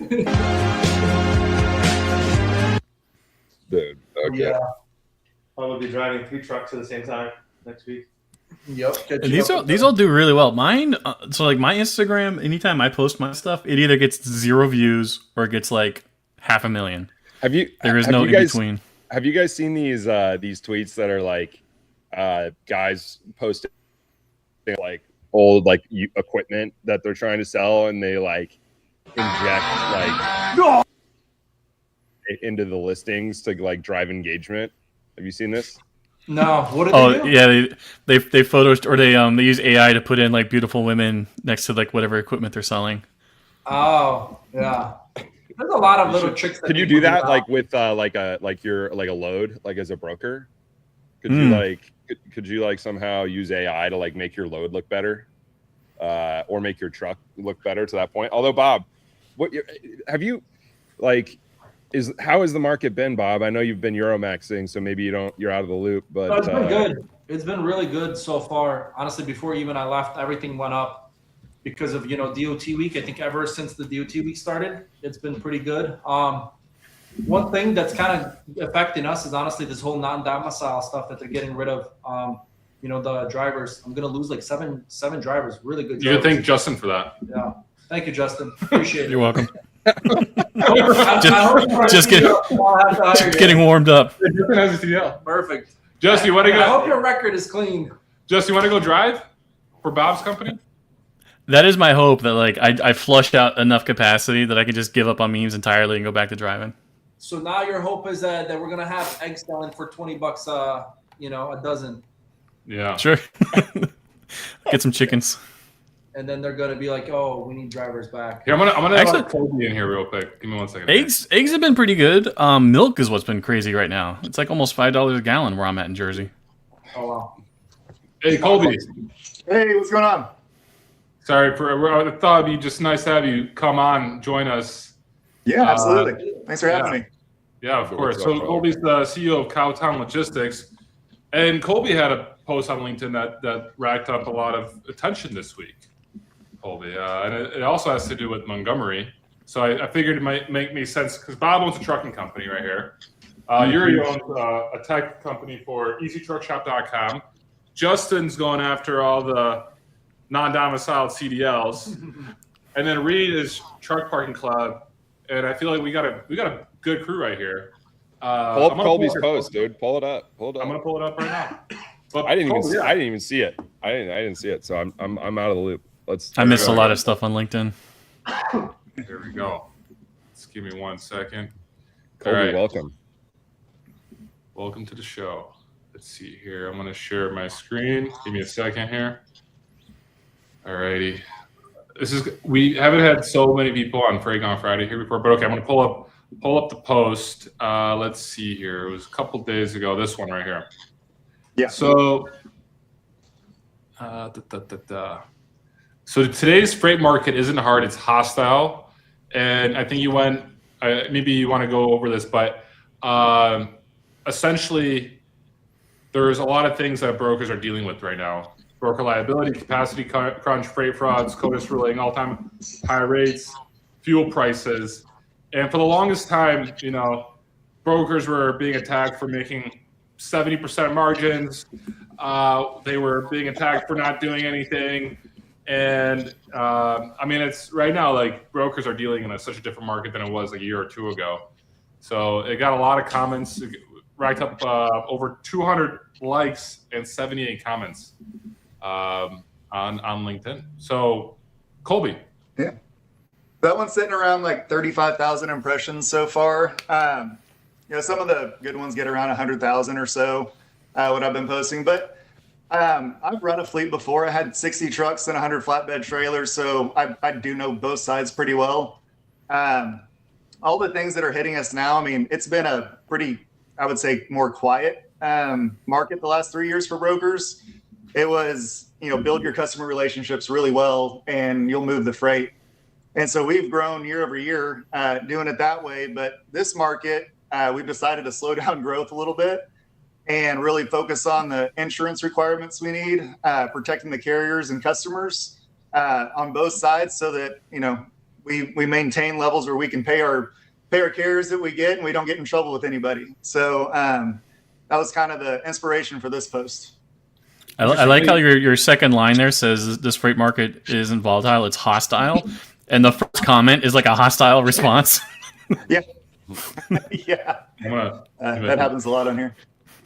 Yeah, will be driving 3 trucks at the same time next week. Yep. And these all do really well. Mine, so like my Instagram, anytime I post my stuff, it either gets 0 views or it gets like 500,000. There is no in between. Have you guys seen these tweets that are like guys posting like old like equipment that they're trying to sell, and they like inject like into the listings to like drive engagement? Have you seen this? No, what do they do? Yeah, they photos, or they use AI to put in like beautiful women next to like whatever equipment they're selling. Oh, yeah. There's a lot of little tricks. Could you do that like with like a load, like as a broker? Could you like somehow use AI to like make your load look better, or make your truck look better to that point? Although Bob, how has the market been, Bob? I know you've been Euromaxing, so maybe you're out of the loop, but it's been good. It's been really good so far. Honestly, before even I left, everything went up because of DOT week. I think ever since the DOT week started, it's been pretty good. One thing that's kind of affecting us is honestly this whole non-domicile stuff that they're getting rid of. The drivers. I'm gonna lose like seven drivers. Really good. You thank Justin for that. Yeah. Thank you, Justin. Appreciate it. You're welcome. Just getting warmed up. Justin has a CDL. Perfect. Justin, you want to go? I hope your record is clean. Justin, you want to go drive for Bob's company? That is my hope, that like I flushed out enough capacity that I can just give up on memes entirely and go back to driving. So now your hope is that we're gonna have eggs selling for $20 a dozen. Yeah. Sure. Get some chickens. And then they're gonna be like, "Oh, we need drivers back." Yeah, I'm gonna Actually, let Colby in here real quick. Give me 1 second. Eggs have been pretty good. Milk is what's been crazy right now. It's like almost $5 a gallon where I'm at in Jersey. Oh wow. Hey, Colby. Hey, what's going on? Sorry, I thought it'd be just nice to have you come on, join us. Yeah, absolutely. Thanks for having me. Yeah, of course. So Colby's the CEO of Cowtown Logistics, and Colby had a post on LinkedIn that racked up a lot of attention this week. Colby, and it also has to do with Montgomery. So I figured it might make sense because Bob owns a trucking company right here. Yuri owns a tech company for EasyTruckShop.com. Justin's going after all the non-domiciled CDLs, and then Reed is Truck Parking Club. And I feel like we got a good crew right here. Pull up Colby's post, dude. Pull it up. I'm gonna pull it up right now. But I didn't even see it. I didn't see it. So I'm out of the loop. I missed a lot of stuff on LinkedIn. Here we go. Just give me 1 second. Colby, all right. welcome. Welcome to the show. Let's see here. I'm gonna share my screen. Give me a second here. Alrighty. We haven't had so many people on Freight on Friday here before, but okay, I'm gonna pull up the post. Let's see here. It was a couple days ago. This one right here. Yeah. So, So today's freight market isn't hard; it's hostile, and I think you went. Maybe you want to go over this, but essentially, there's a lot of things that brokers are dealing with right now. Broker liability, capacity crunch, freight frauds, CODIS ruling, all-time high rates, fuel prices. And for the longest time, brokers were being attacked for making 70% margins. They were being attacked for not doing anything. And it's right now, like, brokers are dealing in such a different market than it was a year or two ago. So it got a lot of comments, racked up over 200 likes and 78 comments on LinkedIn. So, Colby. Yeah. That one's sitting around like 35,000 impressions so far. Some of the good ones get around 100,000 or so, what I've been posting. But I've run a fleet before. I had 60 trucks and 100 flatbed trailers, so I do know both sides pretty well. All the things that are hitting us now, it's been a pretty, I would say, more quiet market the last 3 years for brokers. It was, build your customer relationships really well and you'll move the freight. And so we've grown year over year doing it that way. But this market, we've decided to slow down growth a little bit and really focus on the insurance requirements we need, protecting the carriers and customers on both sides so that, we maintain levels where we can pay our carriers that we get and we don't get in trouble with anybody. So that was kind of the inspiration for this post. I like how your second line there says this freight market isn't volatile, it's hostile. And the first comment is like a hostile response. Yeah. Yeah. That happens a lot on here.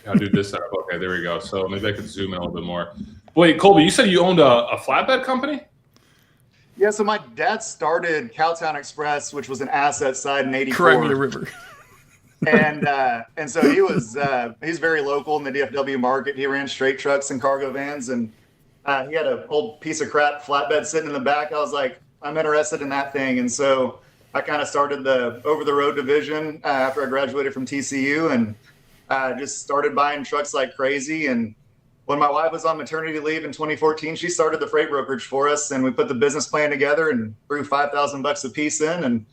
I'll do this setup. Okay, there we go. So maybe I could zoom in a little bit more. Wait, Colby, you said you owned a flatbed company? Yeah, so my dad started Cowtown Express, which was an asset side in '84. Cry me the river. And so he's very local in the DFW market. He ran straight trucks and cargo vans, and he had an old piece of crap flatbed sitting in the back. I was like, I'm interested in that thing, and so I kind of started the over-the-road division after I graduated from TCU, and just started buying trucks like crazy. And when my wife was on maternity leave in 2014, she started the freight brokerage for us, and we put the business plan together and threw $5,000 a piece in, and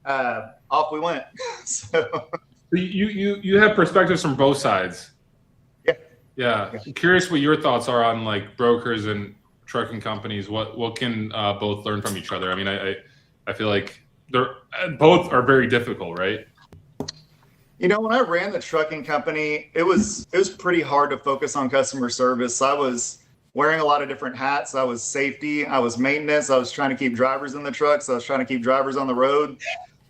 off we went. So you have perspectives from both sides. Yeah. I'm curious what your thoughts are on like brokers and trucking companies. What can both learn from each other? I mean, I feel like both are very difficult, right? You know, when I ran the trucking company, it was pretty hard to focus on customer service. I was wearing a lot of different hats. I was safety, I was maintenance, I was trying to keep drivers in the trucks, I was trying to keep drivers on the road.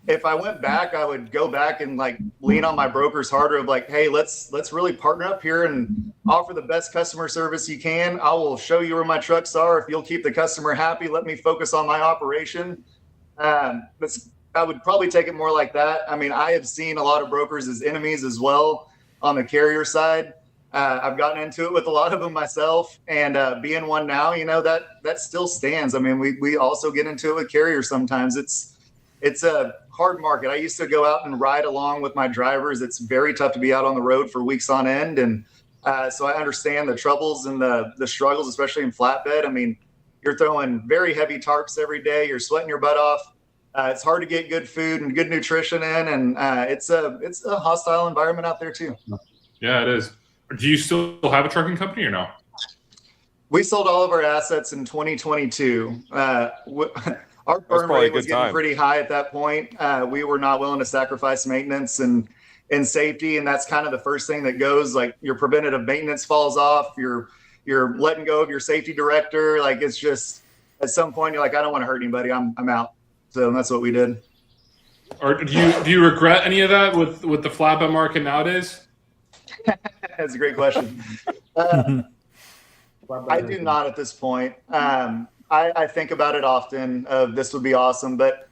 If I went back, I would go back and like lean on my brokers harder of like, hey, let's really partner up here and offer the best customer service you can. I will show you where my trucks are. If you'll keep the customer happy, let me focus on my operation. I would probably take it more like that. I mean, I have seen a lot of brokers as enemies as well on the carrier side. I've gotten into it with a lot of them myself, and being one now, you know, that still stands. I mean, we also get into it with carriers sometimes. It's a hard market. I used to go out and ride along with my drivers. It's very tough to be out on the road for weeks on end. And so I understand the troubles and the struggles, especially in flatbed. I mean, you're throwing very heavy tarps every day. You're sweating your butt off. It's hard to get good food and good nutrition in. And it's a hostile environment out there too. Yeah, it is. Do you still have a trucking company or no? We sold all of our assets in 2022. Our burn rate was getting pretty high at that point. We were not willing to sacrifice maintenance and safety, and that's kind of the first thing that goes. Like your preventative maintenance falls off. You're letting go of your safety director. Like it's just at some point you're like, I don't want to hurt anybody. I'm out. So that's what we did. Or do you regret any of that with the flatbed market nowadays? That's a great question. I do not at this point. I think about it often. This would be awesome, but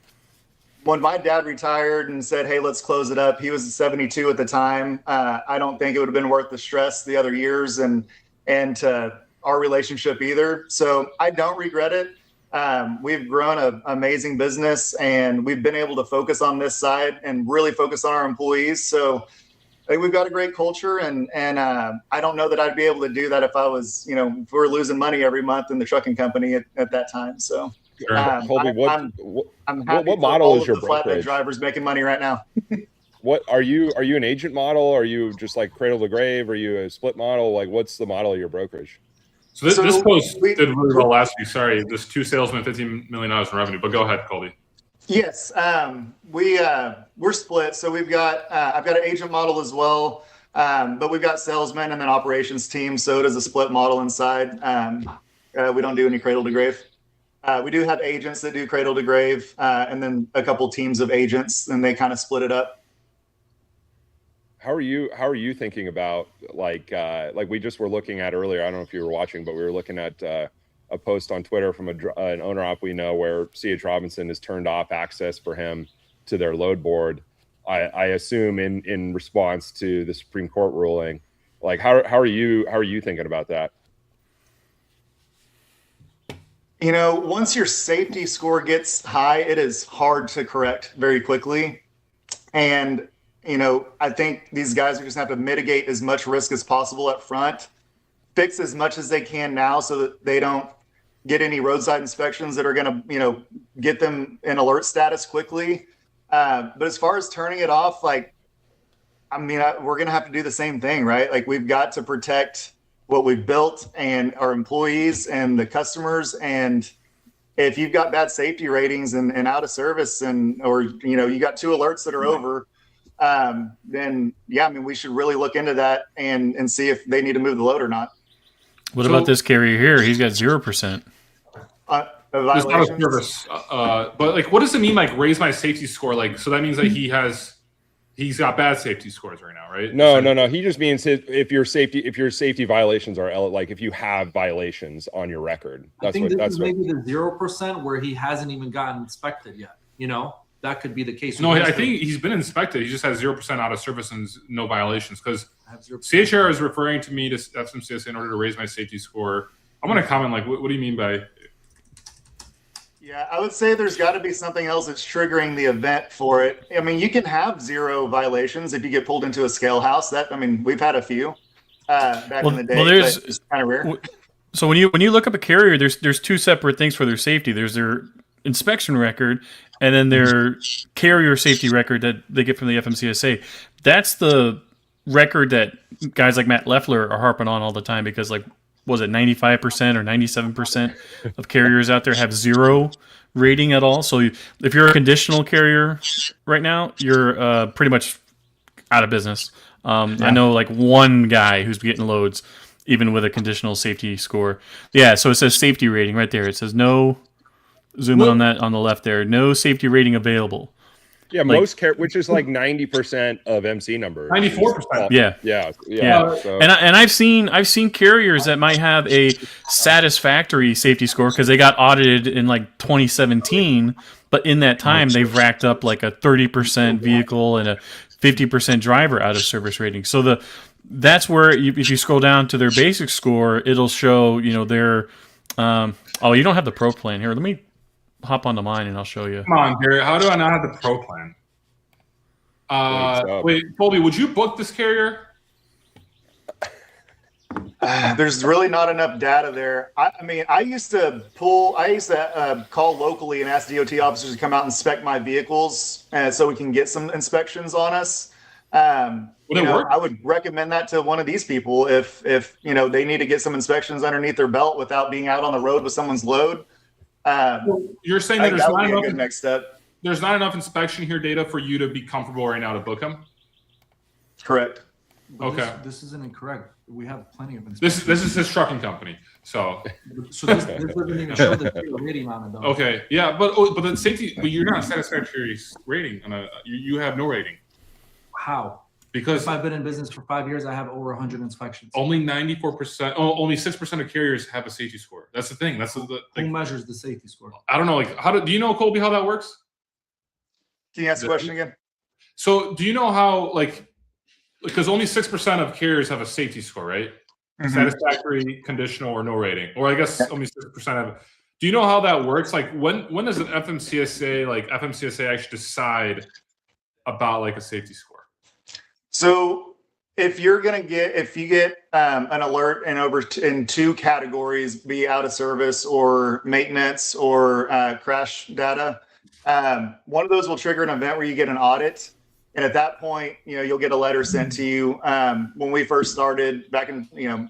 when my dad retired and said, "Hey, let's close it up," he was 72 at the time. I don't think it would have been worth the stress the other years and to our relationship either. So I don't regret it. We've grown an amazing business, and we've been able to focus on this side and really focus on our employees. So I think we've got a great culture, and I don't know that I'd be able to do that if I was, if we were losing money every month in the trucking company at that time. So, Colby, I'm happy what model all is your of the flatbed brokerage? drivers making money right now. What are you an agent model? Are you just like cradle to grave? Are you a split model? Like, what's the model of your brokerage? So this post did really well last week. Sorry, this 2 salesmen, $15 million in revenue. But go ahead, Colby. Yes, we're split. So we've got I've got an agent model as well, but we've got salesmen and then operations team. So it is a split model inside. We don't do any cradle to grave. We do have agents that do cradle to grave, and then a couple teams of agents, and they kind of split it up. How are you thinking about like we just were looking at earlier? I don't know if you were watching, but we were looking at a post on Twitter from an owner op we know where C.H. Robinson has turned off access for him to their load board. I assume in response to the Supreme Court ruling. Like how are you thinking about that? Once your safety score gets high, it is hard to correct very quickly. And I think these guys are just going to have to mitigate as much risk as possible up front, fix as much as they can now so that they don't get any roadside inspections that are going to, get them in alert status quickly. But as far as turning it off, we're going to have to do the same thing, right? Like we've got to protect what we've built and our employees and the customers. And if you've got bad safety ratings and out of service or you got 2 alerts that are over, then yeah, I mean, we should really look into that and see if they need to move the load or not. What about this carrier here? He's got 0%. It's not a service, but like, what does it mean? Like, raise my safety score? Like, so that means that he's got bad safety scores right now, right? No. He just means if your safety violations are like if you have violations on your record. I think this is maybe the 0% where he hasn't even gotten inspected yet. You know, that could be the case. No, I think he's been inspected. He just has 0% out of service and no violations. Because CHR is referring to me to FMCSA in order to raise my safety score. I'm going to comment like, what do you mean by? Yeah, I would say there's got to be something else that's triggering the event for it. I mean, you can have 0 violations if you get pulled into a scale house. We've had a few back in the day. Well, it's kind of rare. So when you look up a carrier, there's 2 separate things for their safety. There's their inspection record, and then their carrier safety record that they get from the FMCSA. That's the record that guys like Matt Leffler are harping on all the time because, like, was it 95% or 97% of carriers out there have 0 rating at all? So if you're a conditional carrier right now, you're pretty much out of business. I know like one guy who's getting loads even with a conditional safety score. Yeah, so it says safety rating right there. It says no. Zoom in on that on the left there. No safety rating available. Yeah, like, which is like 90% of MC numbers. 94%. Yeah. So. And I've seen carriers that might have a satisfactory safety score because they got audited in like 2017, but in that time they've racked up like a 30% vehicle and a 50% driver out of service rating. So that's where if you scroll down to their basic score, it'll show their. Oh, you don't have the pro plan here. Let me hop onto mine and I'll show you. Come on, Garrett. How do I not have the pro plan? Wait, Colby, would you book this carrier? There's really not enough data there. I mean, I used to call locally and ask DOT officers to come out and inspect my vehicles so we can get some inspections on us. I would recommend that to one of these people if they need to get some inspections underneath their belt without being out on the road with someone's load. You're saying that there's not enough next step. There's not enough inspection here data for you to be comfortable right now to book them? Correct. But okay. This isn't incorrect. We have plenty of inspections. This is his trucking company. So this doesn't even show the rating on it though. Okay. Yeah, but the safety, but you're not satisfactory rating you have no rating. How? Because if I've been in business for 5 years, I have over 100 inspections. Only 94%. Only 6% of carriers have a safety score. That's the thing. Who measures the safety score? I don't know. Like, do you know, Colby, how that works? Can you ask the question again? So, do you know how because only 6% of carriers have a safety score, right? Mm-hmm. Satisfactory, conditional, or no rating, or I guess only 6% have. Do you know how that works? Like, when does an FMCSA actually decide about like a safety score? So if you get an alert in 2 categories, be out of service or maintenance or crash data, one of those will trigger an event where you get an audit. And at that point, you'll get a letter sent to you. When we first started back in,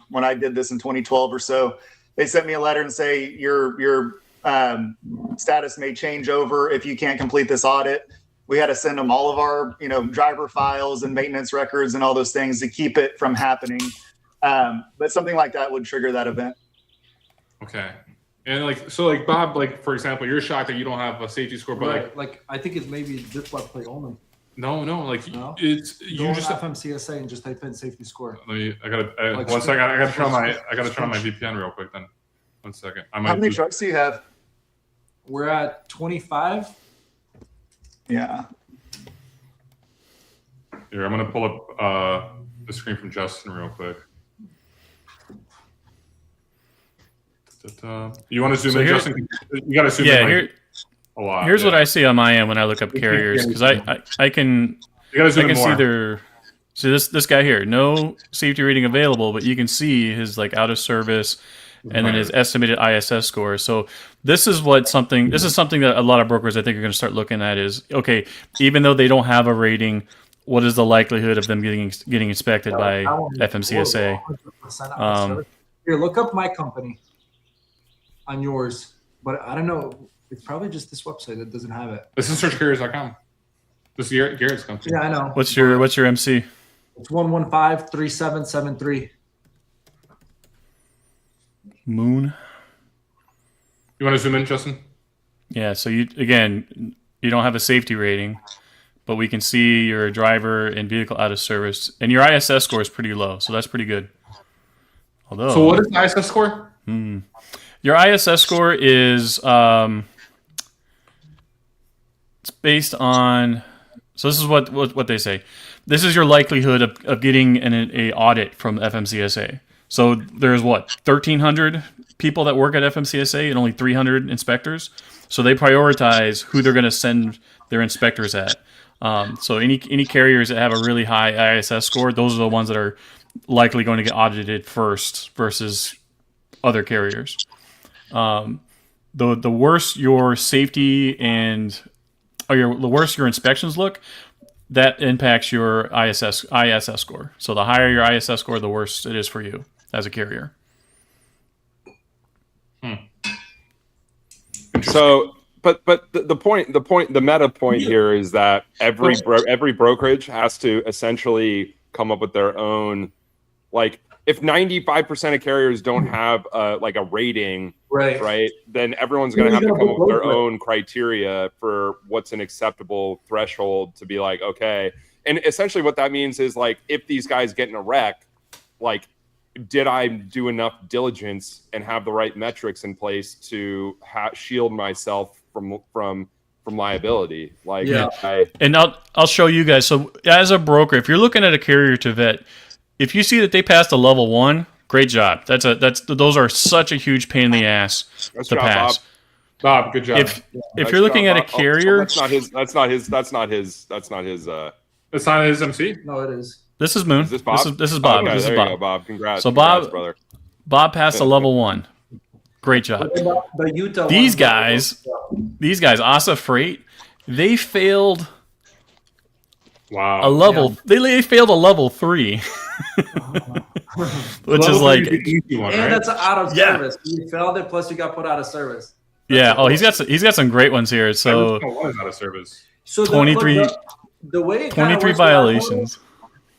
when I did this in 2012 or so, they sent me a letter and say your status may change over if you can't complete this audit. We had to send them all of our, driver files and maintenance records and all those things to keep it from happening. But something like that would trigger that event. Okay. And Bob, for example, you're shocked that you don't have a safety score, but I think it's maybe this website only. No, it's you just FMCSA and just type in safety score. I gotta 1 second. I gotta turn on my VPN real quick. Then 1 second. How many trucks do you have? We're at 25. Yeah. Here, I'm gonna pull up the screen from Justin real quick. You want to zoom in, Justin? You gotta zoom in. Here, a lot. Here's what I see on my end when I look up carriers because I can see their. See this guy here, no safety rating available, but you can see his out of service. And then his estimated ISS score. So this is something that a lot of brokers I think are going to start looking at is, okay, even though they don't have a rating, what is the likelihood of them getting inspected by FMCSA? Here, look up my company on yours, but I don't know. It's probably just this website that doesn't have it. This is searchcarriers.com. This is Garrett's company. Yeah, I know. What's your MC? It's 115-3773. Moon. You want to zoom in, Justin? Yeah. So you don't have a safety rating, but we can see your driver and vehicle out of service, and your ISS score is pretty low, so that's pretty good. Although, so what is the ISS score? Your ISS score is it's based on. So this is what they say. This is your likelihood of getting an audit from FMCSA. So there's 1,300 people that work at FMCSA and only 300 inspectors. So they prioritize who they're going to send their inspectors at. So any carriers that have a really high ISS score, those are the ones that are likely going to get audited first versus other carriers. The worse your safety the worse your inspections look, that impacts your ISS score. So the higher your ISS score, the worse it is for you as a carrier. So, but the meta point here is that every brokerage has to essentially come up with their own, like, if 95% of carriers don't have a rating, right, then everyone's going to have to come up with their own criteria for what's an acceptable threshold to be like, okay. And essentially what that means is, like, if these guys get in a wreck, like, did I do enough diligence and have the right metrics in place to shield myself from liability? Like, yeah. And I'll show you guys. So as a broker, if you're looking at a carrier to vet, if you see that they passed a level 1, great job. Those are such a huge pain in the ass to pass. Bob, good job. If you're looking at a carrier, that's not his. It's not his MC. No, it is. This is Moon. Is this Bob? This is Bob. Okay, this there is you Bob. go, Bob. Congrats. So Congrats, brother. Bob passed a level 1. Great job. The Utah These guys, Asa Freight, they failed. Wow. A level. Yeah. They failed a level 3. Which is like, and that's out of service. You failed it, plus you got put out of service. Yeah. Oh, he's got some great ones here. So out of service. So 23. The way 23 violations.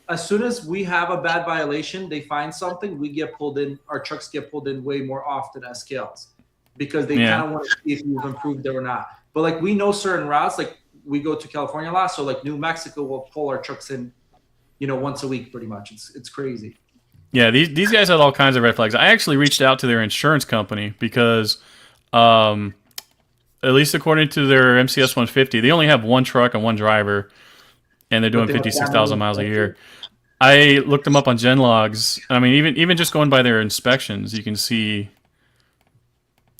As soon as we have a bad violation, they find something, we get pulled in. Our trucks get pulled in way more often as scales because they kind of want to see if you've improved it or not. But like, we know certain routes, like we go to California a lot, so like New Mexico will pull our trucks in, once a week pretty much. It's crazy. Yeah, these guys had all kinds of red flags. I actually reached out to their insurance company because, at least according to their MCS 150, they only have one truck and one driver, and they're doing 56,000 miles a year. I looked them up on GenLogs. I mean, even just going by their inspections, you can see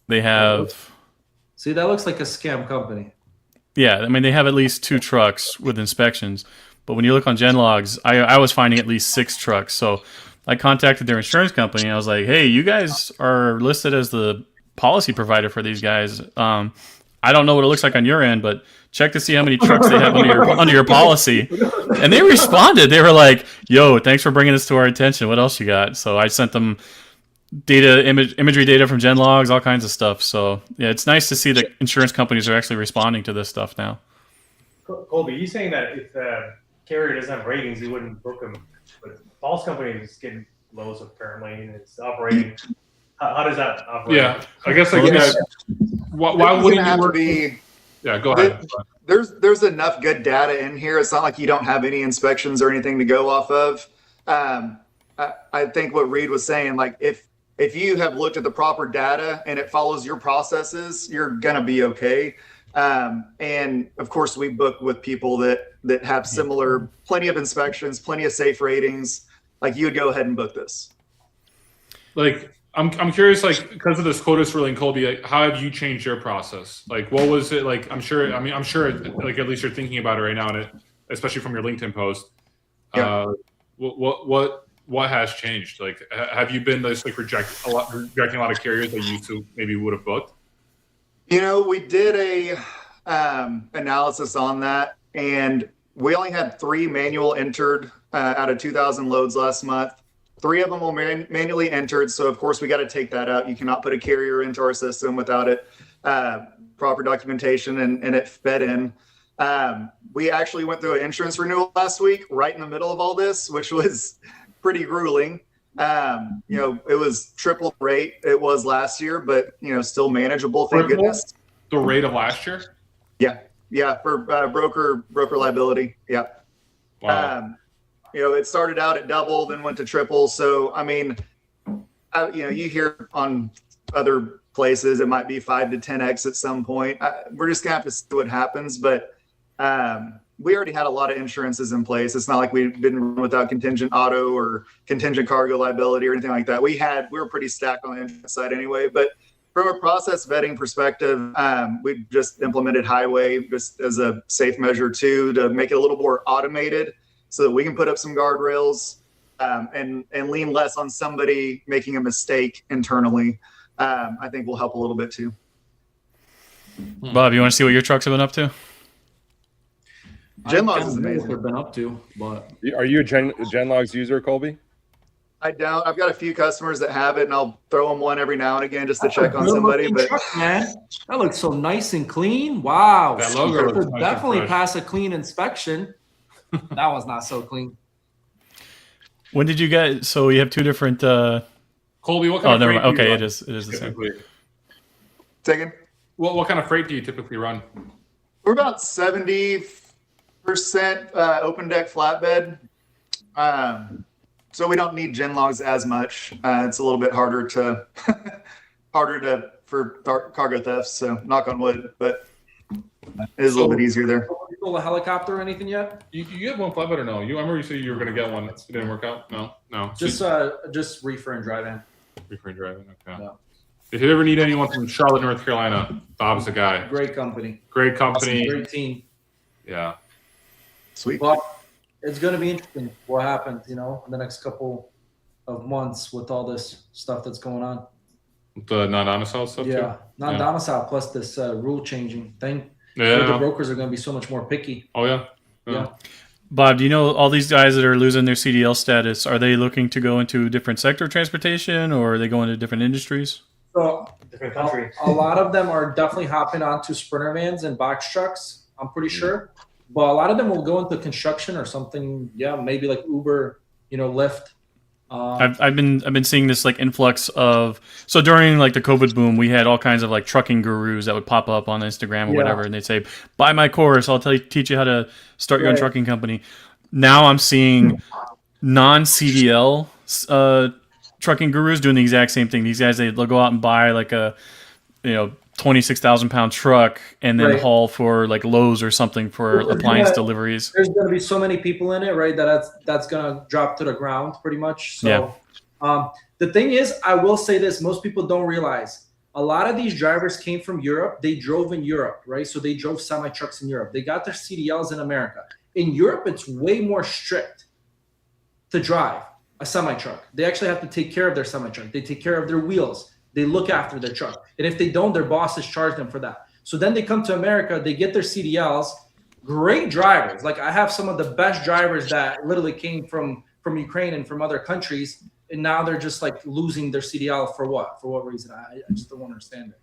they have. See, that looks like a scam company. Yeah, I mean, they have at least 2 trucks with inspections, but when you look on GenLogs, I was finding at least 6 trucks. So I contacted their insurance company. And I was like, "Hey, you guys are listed as the policy provider for these guys. I don't know what it looks like on your end, but check to see how many trucks they have under your policy." And they responded. They were like, "Yo, thanks for bringing this to our attention. What else you got?" So I sent them imagery data from GenLogs, all kinds of stuff. So yeah, it's nice to see that insurance companies are actually responding to this stuff now. Colby, you saying that if the carrier doesn't have ratings, he wouldn't book them, but false companies get lows apparently, and it's operating. How does that operate? Yeah, I guess why wouldn't you work? Yeah, go ahead. There's enough good data in here. It's not like you don't have any inspections or anything to go off of. I think what Reed was saying, like if you have looked at the proper data and it follows your processes, you're gonna be okay. And of course, we book with people that have similar, plenty of inspections, plenty of safe ratings. Like, you would go ahead and book this. Like, I'm curious, like, because of this quotas ruling, Colby, like, how have you changed your process? Like, what was it like? I'm sure, like, at least you're thinking about it right now, and especially from your LinkedIn post. Yeah. What has changed? Like, have you been rejecting a lot of carriers that you used to maybe would have booked? We did a analysis on that, and we only had 3 manual entered out of 2,000 loads last month. 3 of them were manually entered, so of course we got to take that out. You cannot put a carrier into our system without it proper documentation and it fed in. We actually went through an insurance renewal last week, right in the middle of all this, which was pretty grueling. It was triple the rate it was last year, but still manageable. Thank goodness. The rate of last year? Yeah, for broker liability. Yeah. Wow. It started out at double, then went to triple. So I mean, you hear on other places it might be 5 to 10x at some point. We're just gonna have to see what happens, but we already had a lot of insurances in place. It's not like we didn't run without contingent auto or contingent cargo liability or anything like that. We were pretty stacked on the insurance side anyway. But from a process vetting perspective, we just implemented Highway just as a safe measure too, to make it a little more automated so that we can put up some guardrails and lean less on somebody making a mistake internally. I think will help a little bit too. Bob, you want to see what your trucks have been up to? Genlogs is What amazing. they've been up to, but Are you a Genlogs user, Colby? I don't. I've got a few customers that have it, and I'll throw them one every now and again just to check on good somebody. looking But truck, man, that looks so nice and clean. Wow, That logo looks Could nice and definitely fresh. pass a clean inspection. That was not so clean. When did you guys? So you have two different. Colby, what Oh, kind of never freight mind. do you Okay, run it is the same. typically? second, What kind of freight do you typically run? we're about 70% open deck flatbed. So we don't need Genlogs as much. It's a little bit harder for cargo thefts. So knock on wood, but it is a little bit easier there. You sold a helicopter or anything yet? You have one flatbed or no? I remember you said you were going to get one. It didn't work out. No. Just reefer and dry van. Refrain driving. Okay. Yeah. If you ever need anyone from Charlotte, North Carolina, Bob's the guy. Great company, Great company. great team. Yeah. Sweet. But it's going to be interesting what happens, in the next couple of months with all this stuff that's going on. The non-domicile stuff Yeah, too. non-domicile plus this rule changing thing. Yeah. The brokers are going to be so much more picky. Oh yeah. Yeah. Bob, do you know all these guys that are losing their CDL status? Are they looking to go into a different sector of transportation, or are they going to different industries? So Different country. a lot of them are definitely hopping onto Sprinter vans and box trucks, I'm pretty sure. But a lot of them will go into construction or something. Yeah, maybe like Uber, Lyft. I've been seeing this like influx of, so during like the COVID boom, we had all kinds of like trucking gurus that would pop up on Instagram or Yeah. whatever, and they'd say, "Buy my course, I'll teach you how to start your own Right. trucking company." Now I'm seeing non-CDL trucking gurus doing the exact same thing. These guys, they'll go out and buy like a 26,000 pound truck and then Right. haul for like Lowe's or something for Well, appliance yeah. deliveries. There's going to be so many people in it, right? That's going to drop to the ground pretty much. So, the thing is, I will say this: most people don't realize a lot of these drivers came from Europe. They drove in Europe, right? So they drove semi trucks in Europe. They got their CDLs in America. In Europe, it's way more strict to drive a semi truck. They actually have to take care of their semi truck. They take care of their wheels. They look after their truck. And if they don't, their bosses charge them for that. So then they come to America, they get their CDLs, great drivers. Like I have some of the best drivers that literally came from Ukraine and from other countries. And now they're just like losing their CDL for what? For what reason? I just don't understand it.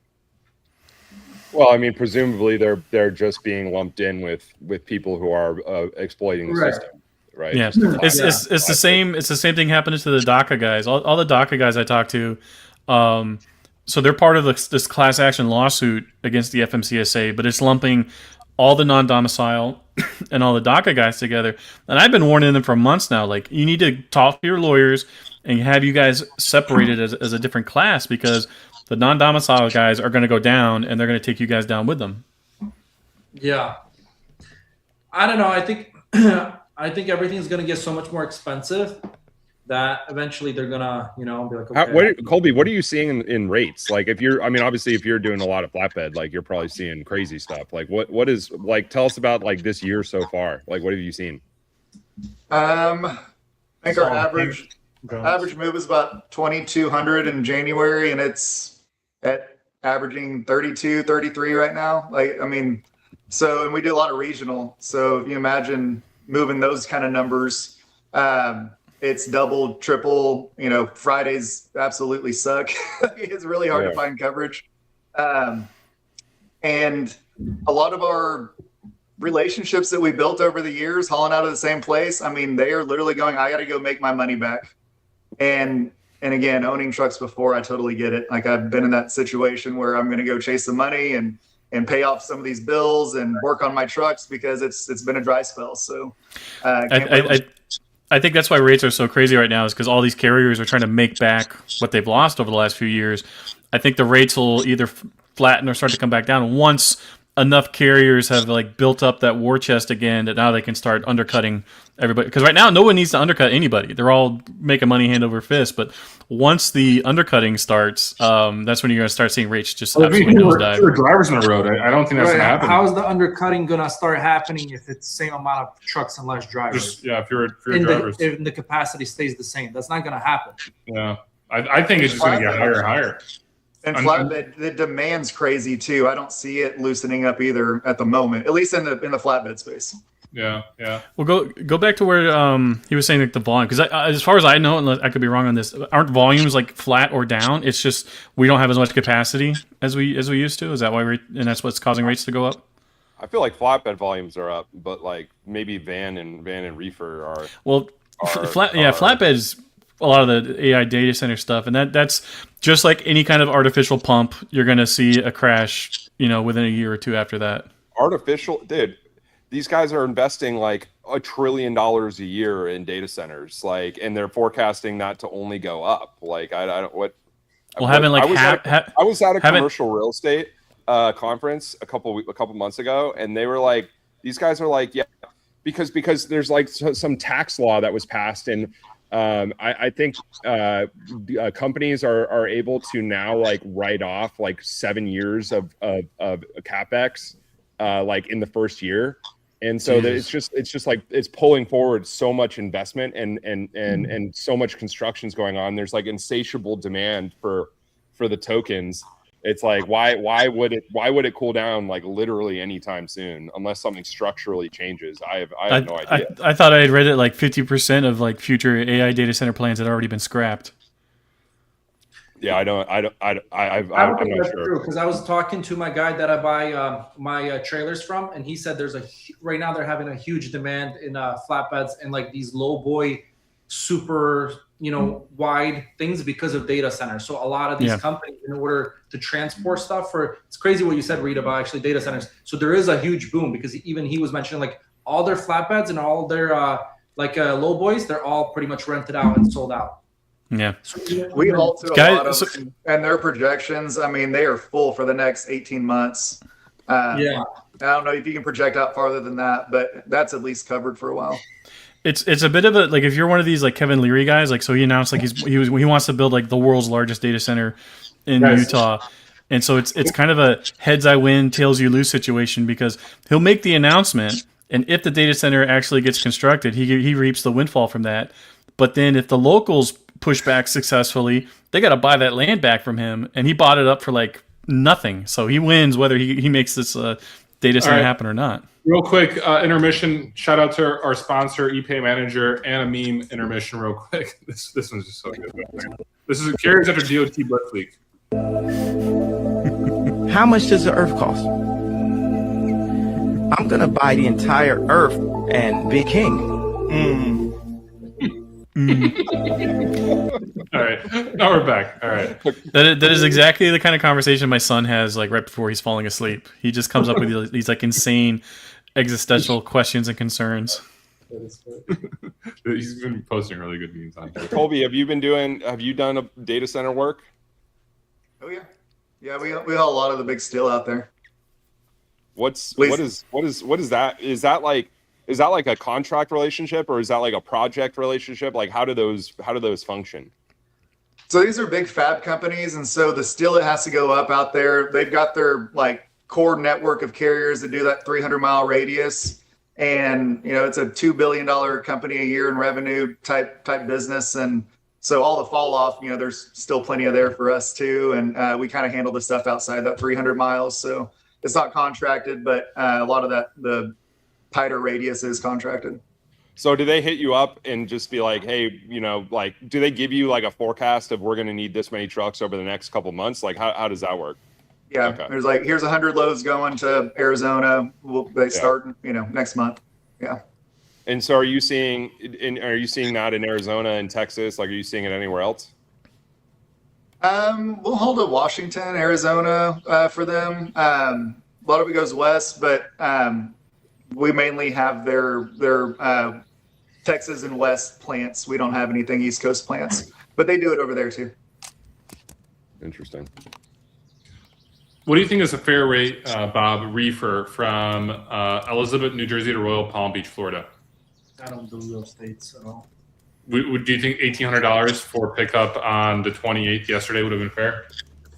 Well, I mean, presumably they're just being lumped in with people who are exploiting the Right. system, right? Yeah, it's the same. It's the same thing happening to the DACA guys. All the DACA guys I talk to, so they're part of this class action lawsuit against the FMCSA, but it's lumping all the non-domicile and all the DACA guys together. And I've been warning them for months now. Like, you need to talk to your lawyers and have you guys separated as a different class, because the non-domicile guys are going to go down and they're going to take you guys down with them. Yeah. I don't know. I think everything's gonna get so much more expensive that eventually they're gonna, be like, okay. Colby, what are you seeing in rates? Like, obviously if you're doing a lot of flatbed, like you're probably seeing crazy stuff. Like what is, like, tell us about like this year so far. Like, what have you seen? I think our average move is about 2,200 in January, and it's at averaging 32, 33 right now. And we do a lot of regional. So if you imagine moving those kind of numbers, it's double, triple. Fridays absolutely suck. It's really hard to find coverage. And a lot of our relationships that we built over the years, hauling out of the same place. I mean, they are literally going, I got to go make my money back. And again, owning trucks before, I totally get it. Like I've been in that situation where I'm going to go chase the money and pay off some of these bills and work on my trucks because it's been a dry spell. So I think that's why rates are so crazy right now, is because all these carriers are trying to make back what they've lost over the last few years. I think the rates will either flatten or start to come back down once enough carriers have like built up that war chest again, that now they can start undercutting everybody. Because right now, no one needs to undercut anybody. They're all making money hand over fist. But once the undercutting starts, that's when you're going to start seeing rates just absolutely nosedive. There are drivers on the road. I don't think that's going to happen. How is the undercutting going to start happening if it's the same amount of trucks and less drivers? If you're drivers. If the capacity stays the same, that's not going to happen. Yeah, I think it's just going to get higher and higher. And flatbed, the demand's crazy too. I don't see it loosening up either at the moment, at least in the flatbed space. Yeah. Well, go back to where he was saying like the volume, because as far as I know, and I could be wrong on this, aren't volumes like flat or down? It's just we don't have as much capacity as we used to. Is that why? And that's what's causing rates to go up? I feel like flatbed volumes are up, but like maybe van and reefer are. Well, flatbeds. A lot of the AI data center stuff, and that's just like any kind of artificial pump. You're going to see a crash, within a year or two after that. Artificial, dude. These guys are investing like $1 trillion a year in data centers, like, and they're forecasting that to only go up. Like, I don't what. Well, I was at a commercial real estate conference a couple months ago, and they were like, these guys are like, yeah, because there's like some tax law that was passed, and I think companies are able to now like write off like 7 years of capex like in the first year, and so it's just like it's pulling forward so much investment and so much construction's going on. There's like insatiable demand for the tokens. It's like why would it cool down like literally anytime soon unless something structurally changes? I have no idea. I thought I had read it like 50% of like future AI data center plans had already been scrapped. Yeah, I'm not sure. Because I was talking to my guy that I buy my trailers from, and he said right now they're having a huge demand in flatbeds and like these low boy super wide things because of data centers. So a lot of these companies, in order to transport stuff it's crazy what you said, Reed, about actually data centers. So there is a huge boom because even he was mentioning like all their flatbeds and all their low boys, they're all pretty much rented out and sold out. Yeah. So we haul to a lot of and their projections, I mean, they are full for the next 18 months. I don't know if you can project out farther than that, but that's at least covered for a while. It's a bit of a, like, if you're one of these like Kevin Leary guys, like, so he announced like he wants to build like the world's largest data center in Utah, and so it's kind of a heads I win, tails you lose situation, because he'll make the announcement, and if the data center actually gets constructed, he reaps the windfall from that. But then if the locals push back successfully, they got to buy that land back from him, and he bought it up for like nothing, so he wins whether he makes this data center happen or not. Real quick, intermission. Shout out to our sponsor, Epay Manager, and a meme intermission. Real quick, this one's just so good. This is carriers after DOT Blitz Week. How much does the Earth cost? I'm gonna buy the entire Earth and be king. All right, now we're back. All right, that is exactly the kind of conversation my son has like right before he's falling asleep. He just comes up with these like insane existential questions and concerns. He's been posting really good memes on Twitter. Colby, have you done a data center work? Oh yeah, we have a lot of the big steel out there. What is that? Is that like a contract relationship, or is that like a project relationship? Like how do those function? So these are big fab companies, and so the steel that has to go up out there, they've got their like core network of carriers that do that 300-mile radius, and it's a $2 billion company a year in revenue type business, and so all the fall off, there's still plenty of there for us too, and we kind of handle the stuff outside that 300 miles, so it's not contracted, but a lot of the tighter radius is contracted. So do they hit you up and just be like, hey, like, do they give you like a forecast of we're going to need this many trucks over the next couple months? Like, how does that work? Yeah, Okay. there's like here's 100 loads going to Arizona. They start next month. Yeah. And so, are you seeing that in Arizona and Texas? Like, are you seeing it anywhere else? We'll hold at Washington, Arizona for them. A lot of it goes west, but we mainly have their Texas and West plants. We don't have anything East Coast plants, but they do it over there too. Interesting. What do you think is a fair rate, Bob, reefer from Elizabeth, New Jersey to Royal Palm Beach, Florida? I don't do those states at all. Do you think $1,800 for pickup on the 28th yesterday would have been fair?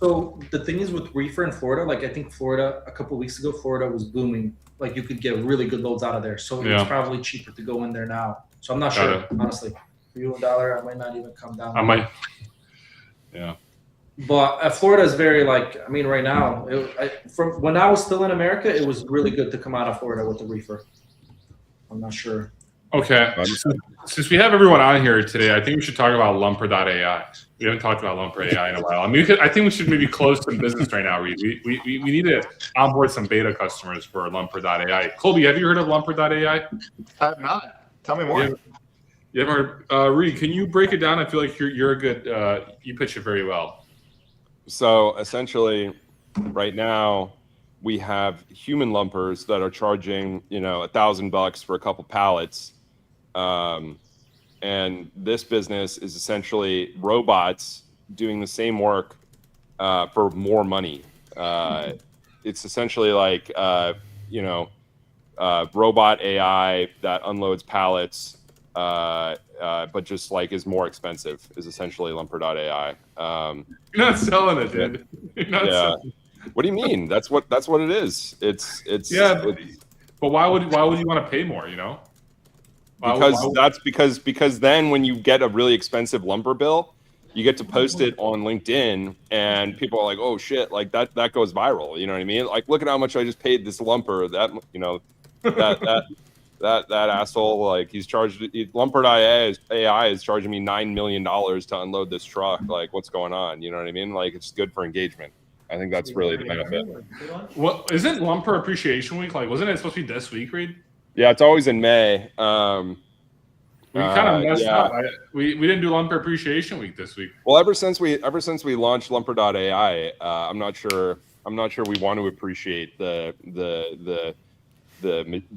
So the thing is with reefer in Florida, like I think Florida a couple of weeks ago, Florida was booming. Like you could get really good loads out of there. So it's probably cheaper to go in there now. So I'm not sure, honestly. For you $1, I might not even come down. I might. Yeah. But Florida is very right now, from when I was still in America, it was really good to come out of Florida with the reefer. I'm not sure. Okay. Since we have everyone on here today, I think we should talk about Lumper.ai. We haven't talked about Lumper.ai in a while. I mean, I think we should maybe close some business right now, Reed. We need to onboard some beta customers for Lumper.ai. Colby, have you heard of Lumper.ai? I have not. Tell me more. You haven't heard? Reed, can you break it down? I feel like you're a good, you pitch it very well. So essentially, right now, we have human lumpers that are charging, $1,000 for a couple pallets. And this business is essentially robots doing the same work for more money. It's essentially like, robot AI that unloads pallets, but just is more expensive is essentially Lumper.ai. You're not selling it, dude. You're not selling it. What do you mean? That's what it is. It's but why would you want to pay more? Because then when you get a really expensive lumber bill, you get to post it on LinkedIn, and people are like, "Oh shit!" Like that goes viral. You know what I mean? Like, look at how much I just paid this lumper. That that asshole. Like he's charged. Lumper.ai is charging me $9 million to unload this truck. Like, what's going on? You know what I mean? Like, it's good for engagement. I think that's really the benefit. Well, isn't Lumper Appreciation Week wasn't it supposed to be this week, Reed? Yeah, it's always in May. We kind of messed up. We didn't do Lumper Appreciation Week this week. Well, ever since we launched Lumper.ai, I'm not sure we want to appreciate the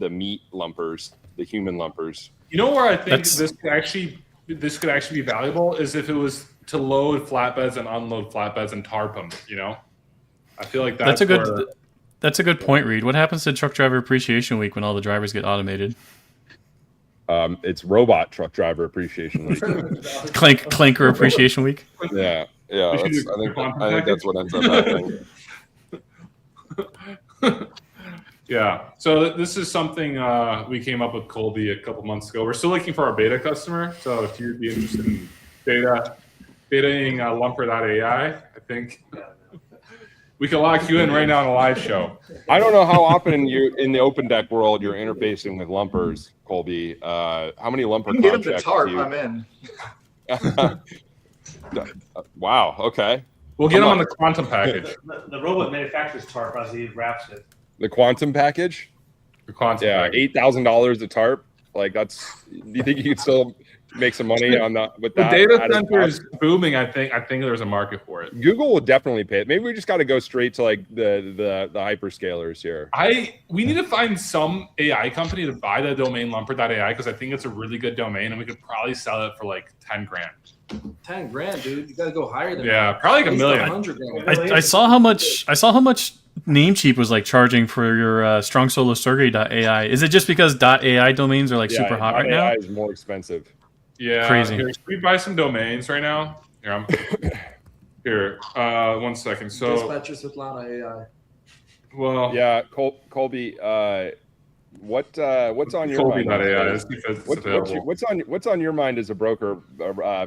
meat lumpers, the human lumpers. You know where I think this could actually be valuable is if it was to load flatbeds and unload flatbeds and tarp them. I feel like that's a good point, Reed. What happens to Truck Driver Appreciation Week when all the drivers get automated? It's Robot Truck Driver Appreciation Week. Clanker Appreciation Week. Yeah. I think that's what ends up happening. Yeah. So this is something we came up with Colby a couple months ago. We're still looking for our beta customer. So if you'd be interested in betaing Lumper.ai, I think we can lock you in right now on a live show. I don't know how often you in the open deck world you're interfacing with lumpers, Colby. How many lumper contracts get them to tarp, I'm in. Wow. Okay. We'll get them on the quantum package. The robot manufactures tarp as he wraps it. The quantum package? The quantum package. $8,000 a tarp. Like do you think you could still make some money on that with that? The data center is booming. I think there's a market for it. Google will definitely pay it. Maybe we just got to go straight to the hyperscalers here. We need to find some AI company to buy the domain Lumper.ai because I think it's a really good domain and we could probably sell it for $10 grand. 10 grand, dude. You got to go higher than that. Probably $1 million. I saw how much Namecheap was charging for your Strong Solo Sergey.ai. Is it just because .ai domains are super hot right now? .ai is more expensive. Yeah, crazy. Here, should we buy some domains right now? Here, 1 second. So Dispatcher Svetlana AI. Well, yeah, Colby. What's on your mind? What's on your mind as a broker?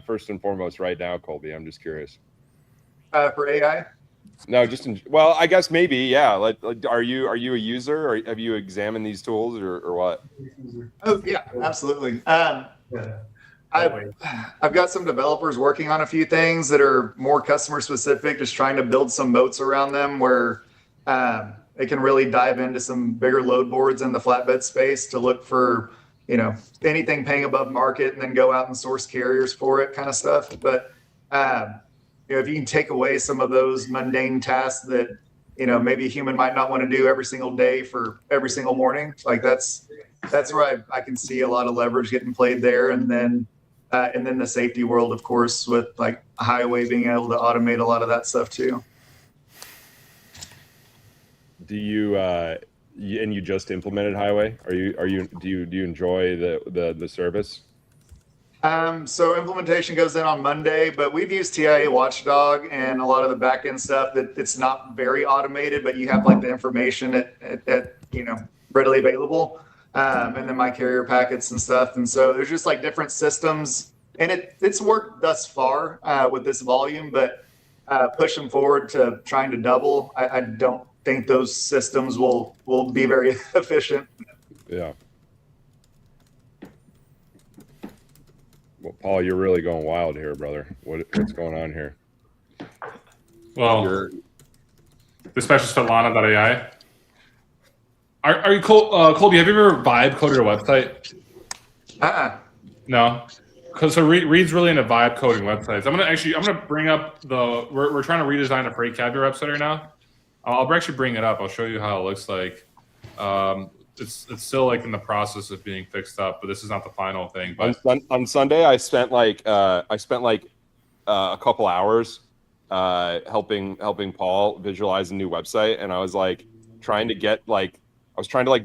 First and foremost, right now, Colby. I'm just curious. For AI. No, well, I guess maybe, yeah. Are you a user, or have you examined these tools, or what? Oh yeah, absolutely. I've got some developers working on a few things that are more customer specific, just trying to build some moats around them where they can really dive into some bigger load boards in the flatbed space to look for, anything paying above market and then go out and source carriers for it kind of stuff. But, if you can take away some of those mundane tasks that, maybe a human might not want to do every single day for every single morning, like that's where I can see a lot of leverage getting played there. And then the safety world, of course, with like highway being able to automate a lot of that stuff too. Do you and you just implemented highway? Do you enjoy the service? So implementation goes in on Monday, but we've used TIA Watchdog and a lot of the back end stuff that it's not very automated, but you have like the information at readily available. And then my carrier packets and stuff. And so there's just like different systems, and it's worked thus far with this volume, but pushing forward to trying to double, I don't think those systems will be very efficient. Yeah. Well, Paul, you're really going wild here, brother. What's going on here? Well, the special Svetlana.ai. Are you Colby? Have you ever vibe coded a website? No, because so Reed's really into vibe coding websites. I'm gonna bring up we're trying to redesign a freight caviar website right now. I'll actually bring it up. I'll show you how it looks like. It's still like in the process of being fixed up, but this is not the final thing. But on Sunday, I spent like a couple hours helping Paul visualize a new website, and I was like trying to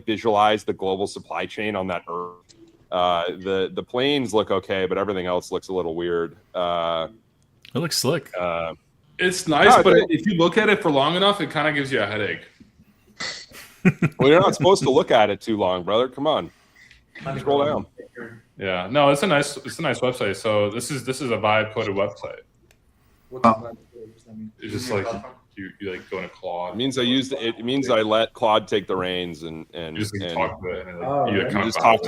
visualize the global supply chain on that Earth. The planes look okay, but everything else looks a little weird. It looks slick. It's nice, but if you look at it for long enough, it kind of gives you a headache. Well, you're not supposed to look at it too long, brother. Come on, scroll down. Yeah, no, it's a nice website. So this is a vibe coded website. It's just like you like go into Claude. It means it means I let Claude take the reins and you just talk to it. And you just talk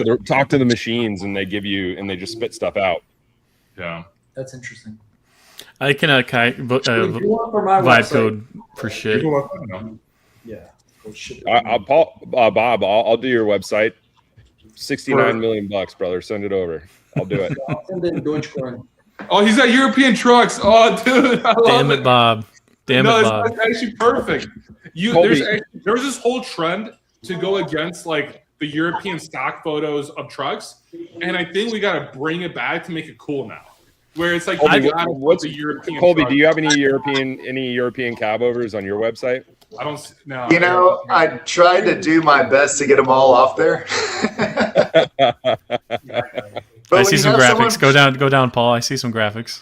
to the machines, and they just spit stuff out. Yeah, that's interesting. I cannot vibe code for shit. Yeah. Bob, I'll do your website. $69 million, brother. Send it over. I'll do it. I'll send in Dogecoin. Oh, he's got European trucks. Oh, dude, I love Damn it, Bob. Bob. It's actually perfect. There's this whole trend to go against like the European stock photos of trucks, and I think we got to bring it back to make it cool now. Where it's like, what's the European? Colby, do you have any European cab overs on your website? I don't know. I tried to do my best to get them all off there. I see some graphics. Go down, Paul. I see some graphics.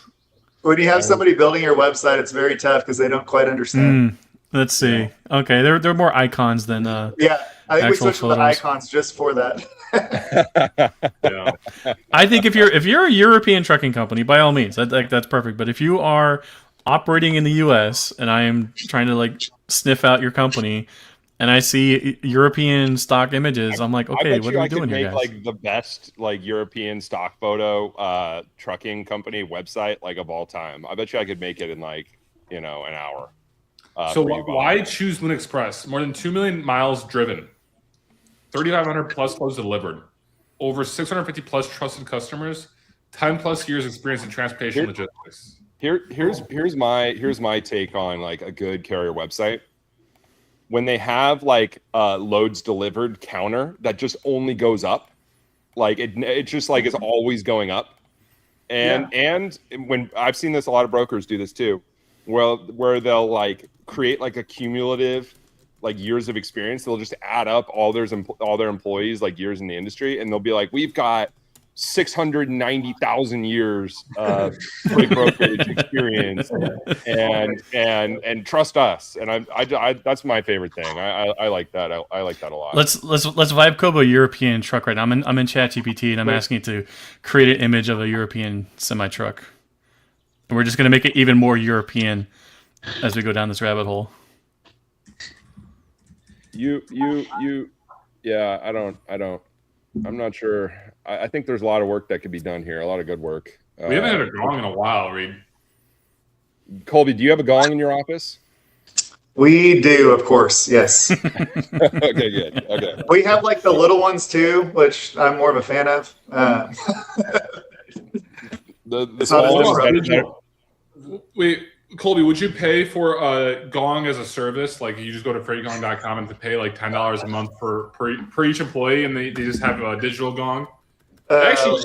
When you have somebody building your website, it's very tough because they don't quite understand. Let's see. Okay, they're more icons than yeah. I think we switched to the icons just for that. Yeah. I think if you're a European trucking company, by all means, that's perfect. But if you are operating in the U.S. and I am trying to like sniff out your company, and I see European stock images, I'm like, okay, what are we doing here, guys? Like the best like European stock photo trucking company website like of all time. I bet you I could make it in like an hour. So why choose Moon Express? More than 2 million miles driven, 3,500 plus loads delivered, over 650 plus trusted customers, 10 plus years experience in transportation logistics. Here's my take on like a good carrier website. When they have like loads delivered counter that just only goes up, like it just like is always going up, and when I've seen this, a lot of brokers do this too, where they'll like create like a cumulative like years of experience. They'll just add up all their employees like years in the industry, and they'll be like, we've got 690,000 years of freight brokerage experience, and trust us. And I that's my favorite thing. I like that. I like that a lot. Let's vibe code a European truck right now. I'm in ChatGPT and I'm asking it to create an image of a European semi truck, and we're just gonna make it even more European as we go down this rabbit hole. Yeah, I'm not sure. I think there's a lot of work that could be done here. A lot of good work. We haven't had a gong in a while, Reed. Colby, do you have a gong in your office? We do, of course. Yes. Okay, good. Okay. We have like the little ones too, which I'm more of a fan of. The small ones. Wait, Colby, would you pay for a gong as a service? Like you just go to freightgong.com and to pay like $10 a month per each employee, and they just have a digital gong. Actually,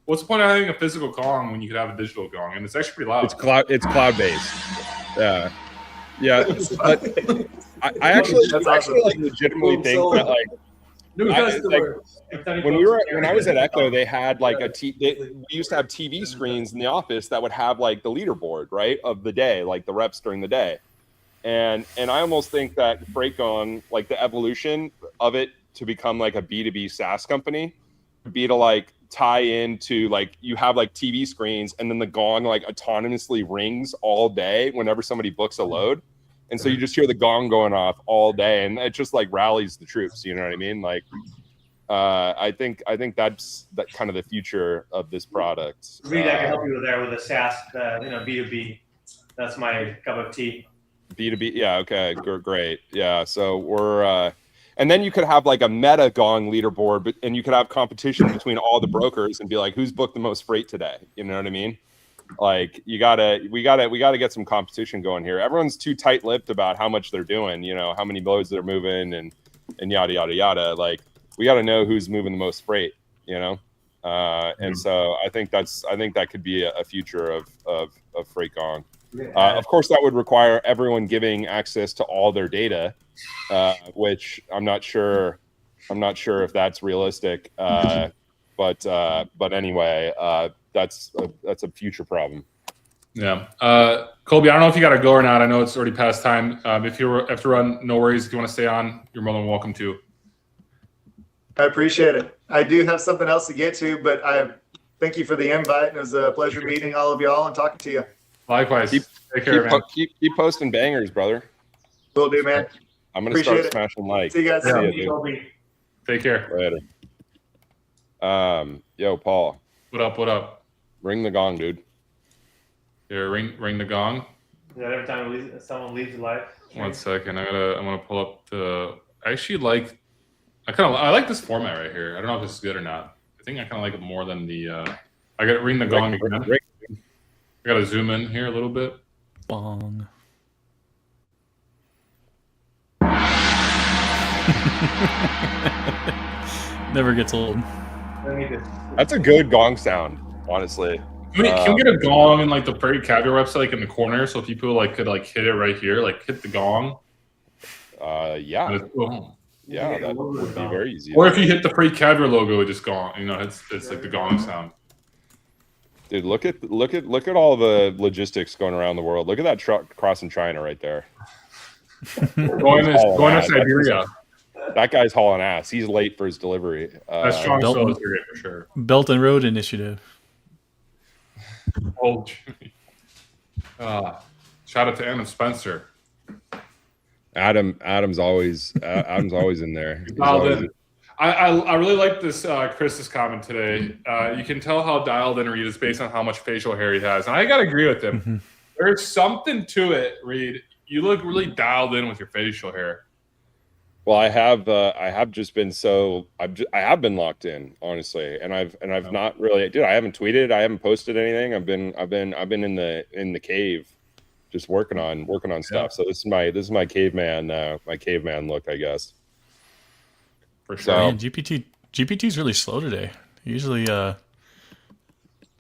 what's the point of having a physical gong when you could have a digital gong? And it's actually pretty loud. It's cloud based. Yeah. But I actually like legitimately think that like. When I was at Echo, they had like we used to have TV screens in the office that would have like the leaderboard, right, of the day, like the reps during the day, and I almost think that FreightGong, like the evolution of it to become like a B2B SaaS company, would be to like tie into like you have like TV screens and then the gong like autonomously rings all day whenever somebody books a load, and so you just hear the gong going off all day, and it just like rallies the troops. You know what I mean? Like. I think that's kind of the future of this product. Reed, I can help you there with a SaaS, B2B. That's my cup of tea. B2B, yeah, okay, great, yeah. So we're, and then you could have like a meta gong leaderboard, and you could have competition between all the brokers and be like, who's booked the most freight today? You know what I mean? Like we gotta get some competition going here. Everyone's too tight-lipped about how much they're doing. You know, how many loads they're moving and yada yada yada. Like. We got to know who's moving the most freight, you know, and so I think that could be a future of FreightGong. Of course, that would require everyone giving access to all their data, which I'm not sure if that's realistic. But anyway, that's a future problem. Yeah, Colby, I don't know if you got to go or not. I know it's already past time. If you have to run, no worries. If you want to stay on, you're more than welcome to. I appreciate it. I do have something else to get to, but I thank you for the invite. It was a pleasure meeting all of y'all and talking to you. Likewise. Take care, man. Keep posting bangers, brother. Will do, man. I'm going to start smashing likes. See you guys. Take care. Later. Yo, Paul. What up? Ring the gong, dude. Here, ring the gong. Is that every time someone leaves life? 1 second. I'm gonna pull up the. I like this format right here. I don't know if this is good or not. I think I kind of like it more than the. I got to ring the gong again. I got to zoom in here a little bit. Bong. Never gets old. That's a good gong sound, honestly. Can we get a gong in like the Freight Caviar website, like in the corner, so people like could like hit it right here, like hit the gong? Yeah. Yeah, that would be very easy. Or if you hit the Freight Caviar logo, it just gong. You know, it's like the gong sound. Dude, look at all the logistics going around the world. Look at that truck crossing China right there. going to Siberia. That guy's hauling ass. He's late for his delivery. That's strong for sure. Belt and Road Initiative. Oh, shout out to Adam Spencer. Adam's always in there. I really like this Chris's comment today. You can tell how dialed in Reed is based on how much facial hair he has, and I gotta agree with him. Mm-hmm. There's something to it, Reed. You look really dialed in with your facial hair. Well, I have been locked in, honestly, and I've not really, dude. I haven't tweeted, I haven't posted anything. I've been in the cave, just working on stuff. So this is my caveman look, I guess. For sure. Man, GPT is really slow today. Usually,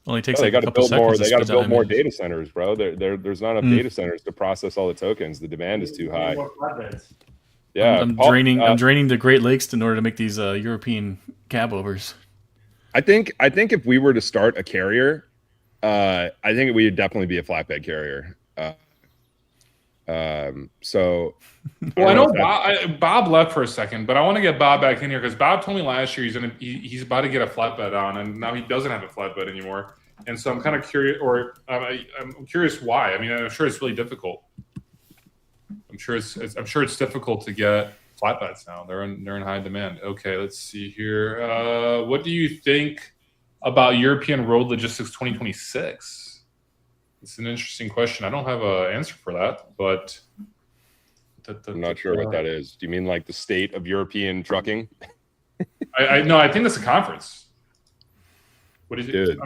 only takes a couple seconds. They got to build more images. data centers, bro. There's not enough data centers to process all the tokens. The demand is too high. Yeah, I'm draining the Great Lakes in order to make these European cab overs. I think if we were to start a carrier, I think we would definitely be a flatbed carrier. So well, I know Bob left for a second, but I want to get Bob back in here because Bob told me last year he's about to get a flatbed on, and now he doesn't have a flatbed anymore. And so I'm kind of curious, or I'm curious why. I mean, I'm sure it's really difficult. I'm sure it's difficult to get flatbeds now. They're in high demand. Okay, let's see here. What do you think about European road logistics 2026? It's an interesting question. I don't have an answer for that, but I'm not sure what that is. Do you mean like the state of European trucking? I think that's a conference. What is it? Dude.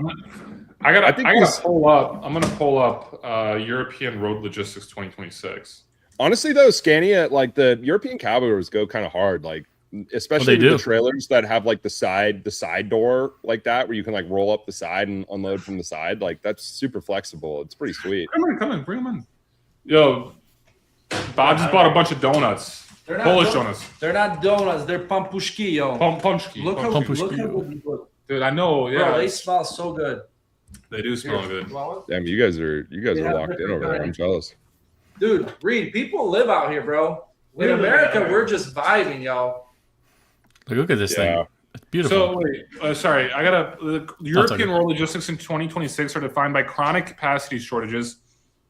I gotta pull up. I'm gonna pull up European road logistics 2026. Honestly, though, Scania, like the European caboers go kind of hard, like especially with the trailers that have like the side door like that, where you can like roll up the side and unload from the side. Like that's super flexible. It's pretty sweet. Come on, bring them in. Yo, Bob just bought a bunch of donuts. Polish donuts. They're not donuts. They're pampushki, yo. Pampushki. Look how good they look. Dude, I know. Yeah, bro, they smell so good. They do smell good. Damn, you guys are locked in over there. I'm jealous. Dude, Reed, people live out here, bro. In America, we're just vibing, y'all. Look at this thing. It's beautiful. So, wait, sorry. The European road logistics in 2026 are defined by chronic capacity shortages,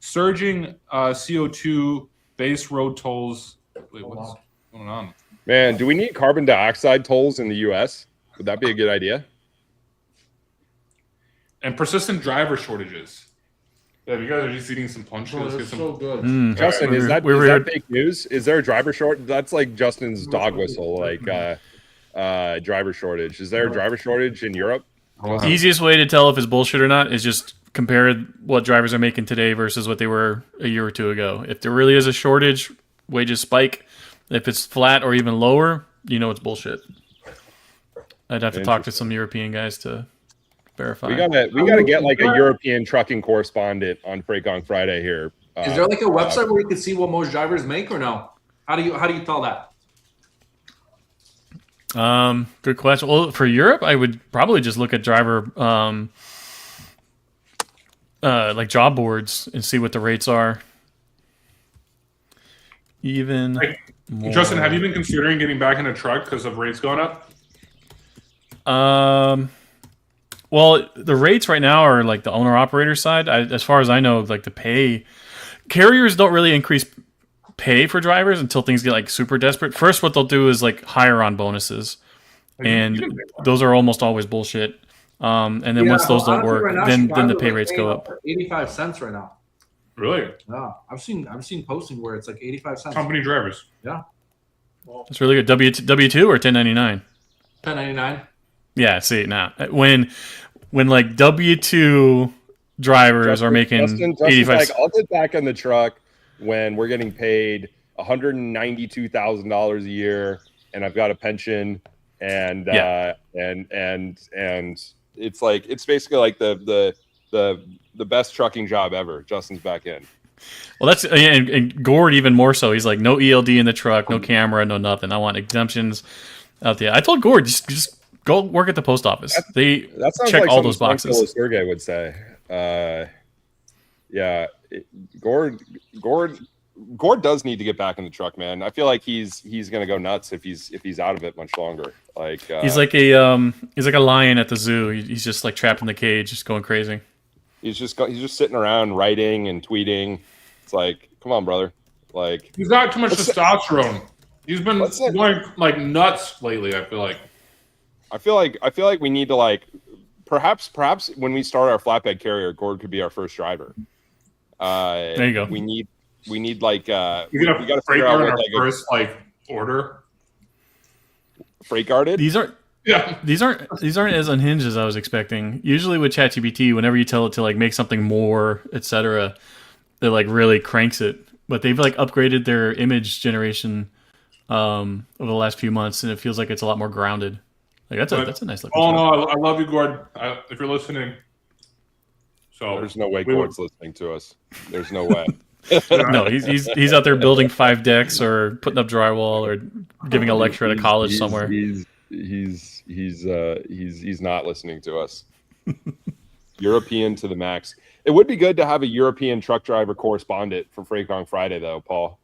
surging CO2 base road tolls. Wait, what's going on? Man, do we need carbon dioxide tolls in the U.S.? Would that be a good idea? And persistent driver shortages. Yeah, you guys are just eating some punch. Let's get some. So good. Justin, is that fake news? Is there a driver shortage? That's like Justin's dog whistle, like driver shortage. Is there a driver shortage in Europe? The easiest way to tell if it's bullshit or not is just compare what drivers are making today versus what they were a year or two ago. If there really is a shortage, wages spike. If it's flat or even lower, you know it's bullshit. I'd have to talk to some European guys to verify. We gotta get like a European trucking correspondent on Freight Gong Friday here. Is there like a website where you can see what most drivers make or no? How do you tell that? Good question. Well, for Europe, I would probably just look at driver like job boards and see what the rates are. Even more. Justin, have you been considering getting back in a truck because of rates going up? Well, the rates right now are like the owner-operator side. As far as I know, like the pay, carriers don't really increase pay for drivers until things get like super desperate. First, what they'll do is like hire on bonuses, and those are almost always bullshit. And then once those don't work, then the pay rates go up. 85 cents right now. Really? Yeah, I've seen posting where it's like 85 cents. Company drivers. Yeah. That's really good. W2 or 1099? 1099. Yeah, see now when like W2 drivers are making Justin's 85. Like, I'll get back on the truck when we're getting paid $192,000 a year, and I've got a pension, and and it's like it's basically like the best trucking job ever. Justin's back in. Well, that's and Gord even more so. He's like, no ELD in the truck, no camera, no nothing. I want exemptions out there. I told Gord just go work at the post office. That sounds check like all those boxes. Sergey would say. Gord does need to get back in the truck, man. I feel like he's gonna go nuts if he's out of it much longer. Like he's like a lion at the zoo. He's just like trapped in the cage, just going crazy. He's just sitting around writing and tweeting. It's like, come on, brother. Like he's got too much testosterone. He's been going like nuts lately. I feel like we need to like perhaps when we start our flatbed carrier, Gord could be our first driver. There you go. We need like we got to figure out what our first order. Freight guarded. These aren't as unhinged as I was expecting. Usually with ChatGPT, whenever you tell it to like make something more, etc., it like really cranks it. But they've like upgraded their image generation over the last few months, and it feels like it's a lot more grounded. Like that's a nice looking. Oh no, I love you, Gord. If you're listening, so there's no way Gord's listening to us. There's no way. No, he's out there building 5 decks or putting up drywall or giving a lecture at a college somewhere. He's not listening to us. European to the max. It would be good to have a European truck driver correspondent for Freight Gong Friday, though, Paul.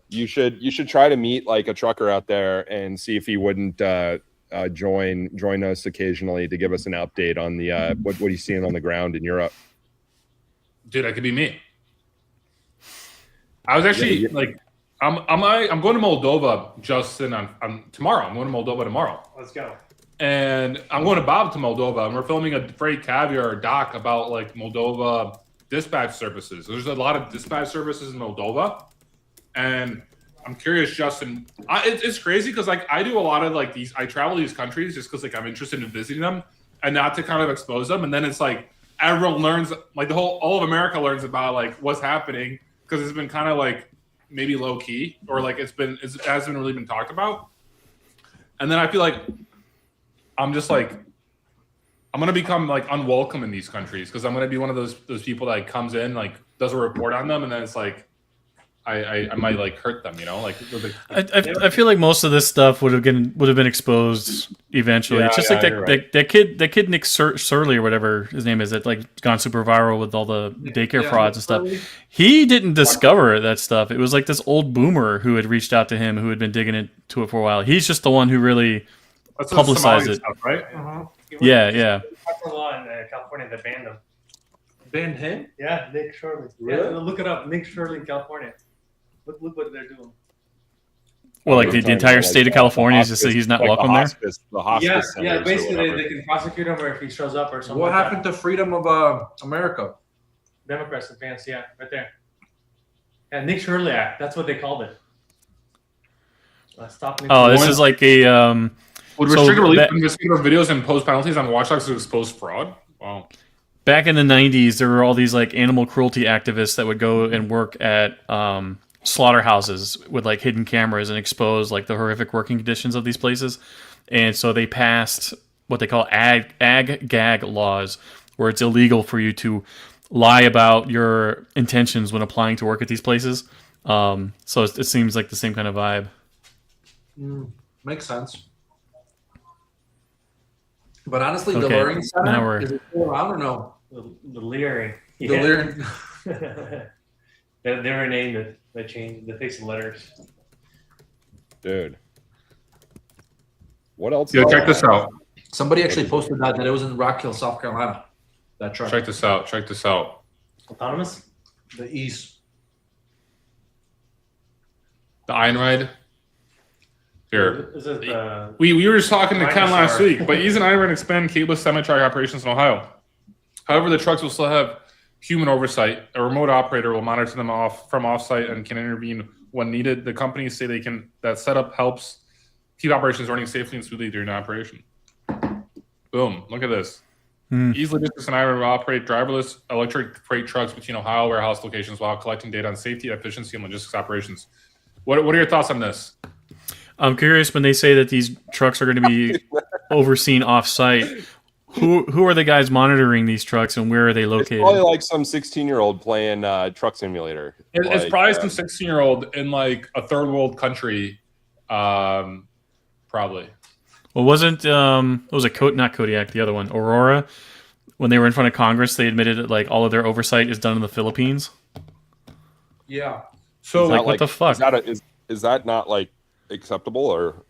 You should try to meet like a trucker out there and see if he wouldn't join us occasionally to give us an update on the what he's seeing on the ground in Europe. Dude, that could be me. I was actually I'm going to Moldova, Justin, on tomorrow. I'm going to Moldova tomorrow. Let's go. And I'm going to Bob to Moldova, and we're filming a Freight Caviar doc about like Moldova dispatch services. There's a lot of dispatch services in Moldova, and I'm curious, Justin. It's crazy because like I do a lot of like these. I travel these countries just because like I'm interested in visiting them and not to kind of expose them. And then it's like everyone learns, like all of America learns about like what's happening because it's been kind of like maybe low key or like it hasn't really been talked about. And then I feel like I'm just like I'm gonna become like unwelcome in these countries because I'm gonna be one of those people that like, comes in like does a report on them and then it's like I might like hurt them, you know. Like I feel like most of this stuff would have been exposed eventually. It's just like that kid Nick Surly or whatever his name is that like gone super viral with all the daycare frauds and stuff. He didn't discover that stuff. It was like this old boomer who had reached out to him who had been digging into it for a while. He's just the one who really publicized it, stuff, right? Yeah. In California, they banned him. Banned him? Yeah, Nick Shirley. Really? Yeah, look it up. Nick Shirley in California. Look what they're doing. Well, like the entire state of California is just that he's not welcome there. The hospice yeah. Basically, they can prosecute him, or if he shows up or something. What happened to freedom of America? Democrats advance, yeah, right there. Yeah, Nick Shirley Act. That's what they called it. Stop. This is like a. Would restrict release of investigative videos and impose penalties on watchdogs to expose fraud? Wow. Back in the 90s, there were all these like animal cruelty activists that would go and work at slaughterhouses with like hidden cameras and expose like the horrific working conditions of these places. And so they passed what they call ag-gag laws, where it's illegal for you to lie about your intentions when applying to work at these places. So it seems like the same kind of vibe. Makes sense. But honestly, the Learning Center, is it still around or no? The Leering. The Leering. They renamed it. They changed. They fixed the letters. Dude. What else? Yeah, check this out. Somebody actually posted that it was in Rock Hill, South Carolina. That truck. Check this out. Autonomous? The East. The Einride. Here. Is it we were just talking to Ken last Dinosaur. week, but Ease and Einride expand cableless semi-truck operations in Ohio. However, the trucks will still have human oversight. A remote operator will monitor them from off-site and can intervene when needed. The companies say that setup helps keep operations running safely and smoothly during operation. Boom! Look at this. Ease Logistics and Einride will operate driverless electric freight trucks between Ohio warehouse locations while collecting data on safety, efficiency, and logistics operations. What are your thoughts on this? I'm curious when they say that these trucks are going to be overseen off-site. Who are the guys monitoring these trucks and where are they located? It's probably like some 16-year-old playing Truck Simulator. It's probably some 16-year-old in like a third world country, probably. Well, wasn't it was not Kodiak, the other one, Aurora? When they were in front of Congress, they admitted that like all of their oversight is done in the Philippines. Yeah. So like, what the fuck? Is that not like acceptable or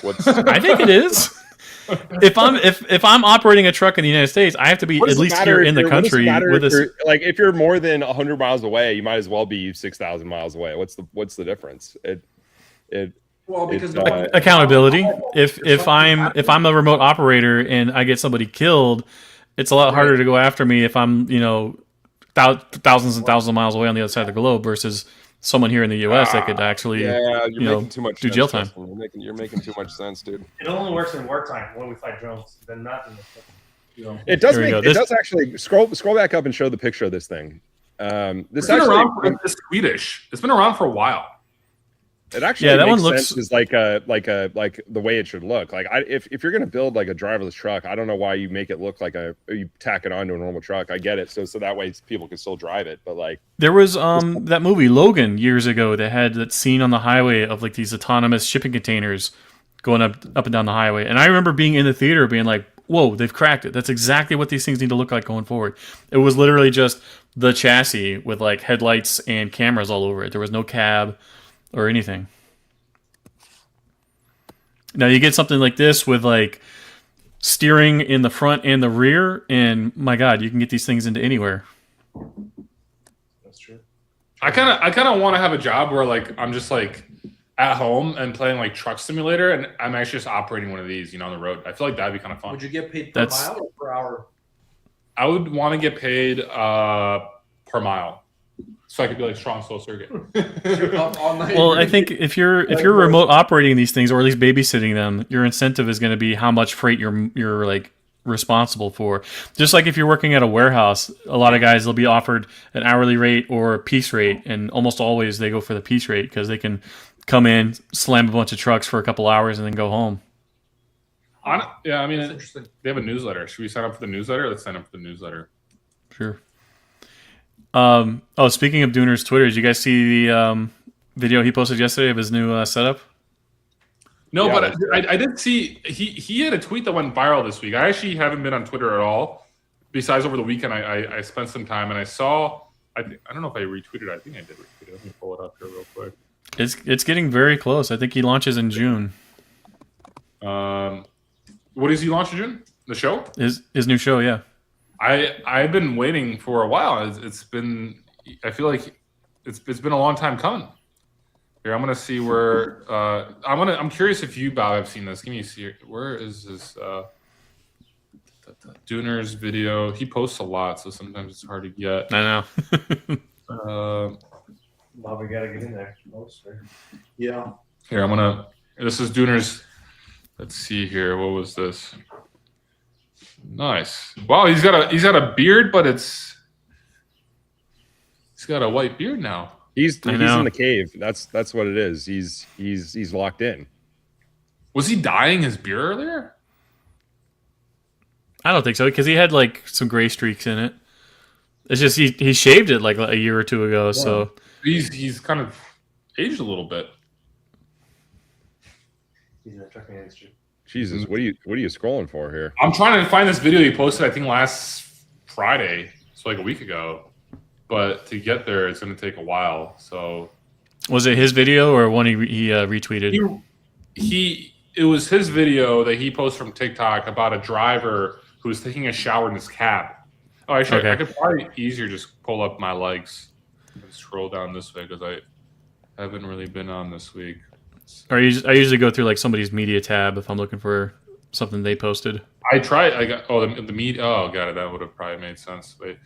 what's? I think it is. If I'm operating a truck in the United States, I have to be at least here in the country with this. Like if you're more than 100 miles away, you might as well be 6,000 miles away. What's the difference? Well, because accountability. If I'm a remote operator and I get somebody killed, it's a lot harder to go after me if I'm thousands and thousands of miles away on the other side of the globe versus someone here in the U.S. that could actually do jail time. You're making too much sense, dude. It only works in wartime when we fight drones. Then not in the. It does actually scroll back up and show the picture of this thing. It's Swedish. It's been around for a while. It actually that makes sense as like the way it should look. Like if you're gonna build like a driverless truck, I don't know why you make it look like you tack it onto a normal truck. I get it, so that way people can still drive it. But like there was that movie Logan years ago that had that scene on the highway of like these autonomous shipping containers going up and down the highway, and I remember being in the theater being like, "Whoa, they've cracked it! That's exactly what these things need to look like going forward." It was literally just the chassis with like headlights and cameras all over it. There was no cab or anything. Now you get something like this with like steering in the front and the rear, and my God, you can get these things into anywhere. That's true. I kind of want to have a job where like I'm just like at home and playing like Truck Simulator, and I'm actually just operating one of these, on the road. I feel like that'd be kind of fun. Would you get paid per mile or per hour? I would want to get paid per mile, so I could be like strong, slow circuit. Well, I think if you're remote operating these things, or at least babysitting them, your incentive is going to be how much freight you're like responsible for. Just like if you're working at a warehouse, a lot of guys will be offered an hourly rate or a piece rate, and almost always they go for the piece rate because they can come in, slam a bunch of trucks for a couple hours, and then go home. Yeah, I mean, they have a newsletter. Should we sign up for the newsletter? Let's sign up for the newsletter. Sure. Speaking of Dooner's Twitter, did you guys see the video he posted yesterday of his new setup? No, yeah, but I did see he had a tweet that went viral this week. I actually haven't been on Twitter at all. Besides over the weekend, I spent some time and I saw. I don't know if I retweeted it. I think I did retweet it. Let me pull it up here real quick. It's getting very close. I think he launches in June. What is he launch in June? The show? His new show, yeah. I've been waiting for a while. It's been. I feel like it's been a long time coming. Here, I'm gonna see where. I'm curious if you, Bob, have seen this. Give me a see. Where is this? Dooner's video. He posts a lot, so sometimes it's hard to get. I know. Bob, we gotta get in there. Yeah. Here, this is Dooner's. Let's see here. What was this? Nice. Wow, he's got a beard, but he's got a white beard now. He's in the cave. That's what it is. He's locked in. Was he dyeing his beard earlier? I don't think so, because he had like some gray streaks in it. It's just he shaved it like a year or two ago. Yeah. So he's kind of aged a little bit. He's in the trucking industry. Jesus, what are you scrolling for here? I'm trying to find this video he posted, I think last Friday, so like a week ago. But to get there, it's going to take a while. So, was it his video or one he retweeted? It was his video that he posted from TikTok about a driver who was taking a shower in his cab. Oh, actually, okay. I could probably easier just pull up my likes and scroll down this way because I haven't really been on this week. Or I usually go through like somebody's media tab if I'm looking for something they posted. I tried. I got the media. Oh, got it. That would have probably made sense. Wait.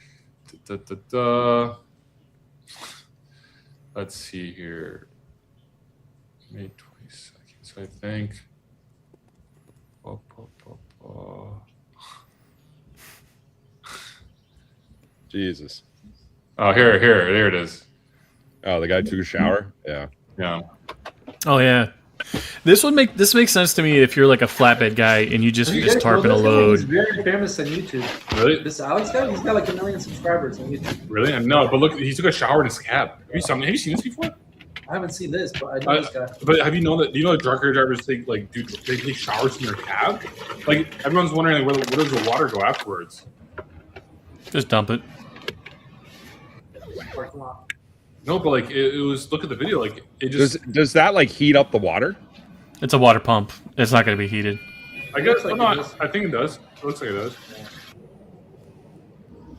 Let's see here. May 22nd. So I think. Jesus. Oh, there it is. Oh, the guy took a shower. Yeah. Yeah. Oh yeah. This makes sense to me if you're like a flatbed guy and you just tarping a load. He's very famous on YouTube. Really? This Alex guy, he's got like 1 million subscribers on YouTube. Really? No, but look, he took a shower in his cab. Have you seen this before? I haven't seen this, but I know this guy. But have you known that? Do you know that drunk drivers they take showers in their cab? Like everyone's wondering, like, where does the water go afterwards? Just dump it. No, but like it was. Look at the video. Like it just does that like heat up the water? It's a water pump. It's not going to be heated. I guess. I think it does. It looks like it does.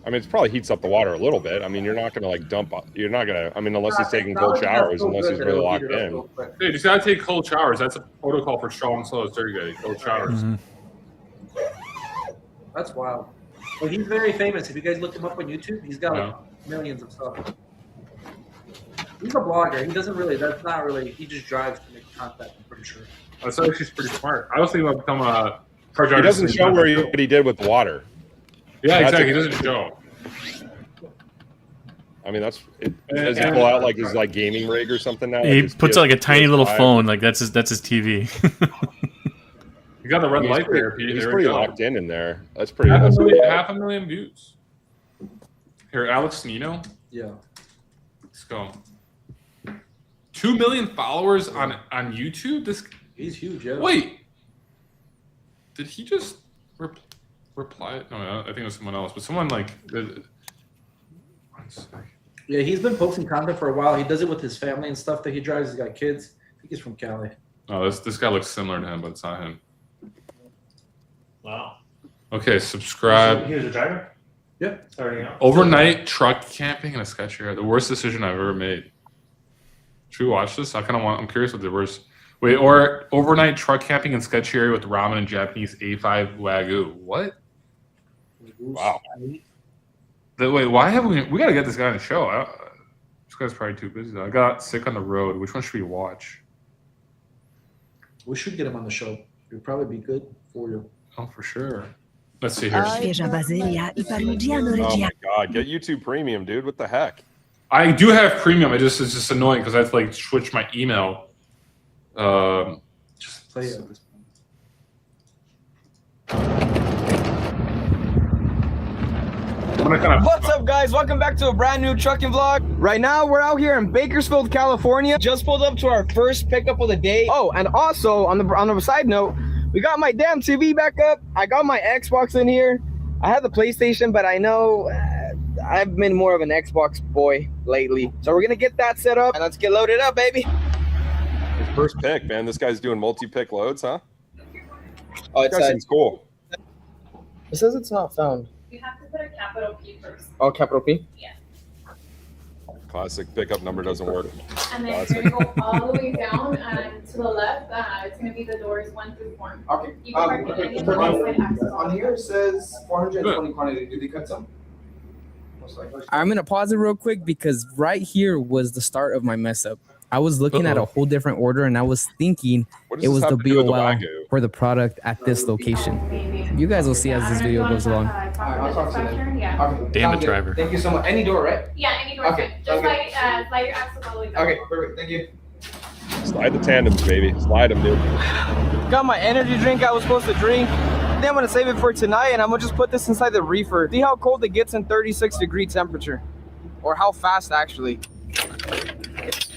I mean, it probably heats up the water a little bit. I mean, you're not going to like dump. You're not going to. I mean, unless he's taking cold showers, unless he's really locked in. Dude, you gotta take cold showers. That's a protocol for strong, slow, circuit. Cold showers. Mm-hmm. That's wild. Well, he's very famous. If you guys look him up on YouTube, he's got like millions of stuff. He's a blogger. He doesn't really. That's not really. He just drives to make content. I'm pretty sure. That's actually pretty smart. I was thinking about becoming a car driver. He doesn't show what he did with the water. Yeah, exactly. He doesn't show. I mean, does he pull out like his like gaming rig or something now? He puts like a tiny little phone. Like that's his TV. You got the red light there, Pete. He's pretty locked in there. That's pretty. Half a million views. Here, Alex Nino. Yeah. Let's go. 2 million followers on YouTube. He's huge. Yeah. Wait, did he just reply? No, I think it was someone else. But someone like. 1 second. Yeah, he's been posting content for a while. He does it with his family and stuff that he drives. He's got kids. I think he's from Cali. Oh, this guy looks similar to him, but it's not him. Wow. Okay, subscribe. He was a driver? Yeah. Starting out. Overnight truck camping in a sketch area. The worst decision I've ever made. Should we watch this? I'm curious what the worst. Wait, or overnight truck camping in sketch area with ramen and Japanese A5 Wagyu. What? Wow. Wait, why have we got to get this guy on the show. This guy's probably too busy. I got sick on the road. Which one should we watch? We should get him on the show. It would probably be good for you. Oh, for sure. Let's see here. Oh my god, get YouTube Premium, dude. What the heck? I do have premium. It's just annoying because I have to like switch my email. Just play it. What's up, guys? Welcome back to a brand new trucking vlog. Right now, we're out here in Bakersfield, California. Just pulled up to our first pickup of the day. Oh, and also on the side note, we got my damn TV back up. I got my Xbox in here. I have the PlayStation, but I know I've been more of an Xbox boy lately. So we're gonna get that set up and let's get loaded up, baby. His first pick, man. This guy's doing multi-pick loads, huh? Oh, That guy seems cool. It says it's not found. You have to put a capital P first. Oh, capital P? Yeah. Classic pickup number doesn't work. And then you're going to go all the way down and to the left. It's going to be the doors 1 through 4. Okay. You can park it any of the outside access. On here it says 420 quantity. Did they cut some? Most likely. I'm going to pause it real quick because right here was the start of my mess up. I was looking at a whole different order and I was thinking it was the BOL for the product at this location. You guys will see as this video goes along. I'll talk to them. Okay. Damn it, driver. Thank you so much. Any door, right? Yeah, any door. Okay. Just slide your axle all the way down. Okay, perfect. Thank you. Slide the tandems, baby. Slide them, dude. Got my energy drink I was supposed to drink. I think I'm going to save it for tonight and I'm going to just put this inside the reefer. See how cold it gets in 36-degree temperature. Or how fast, actually.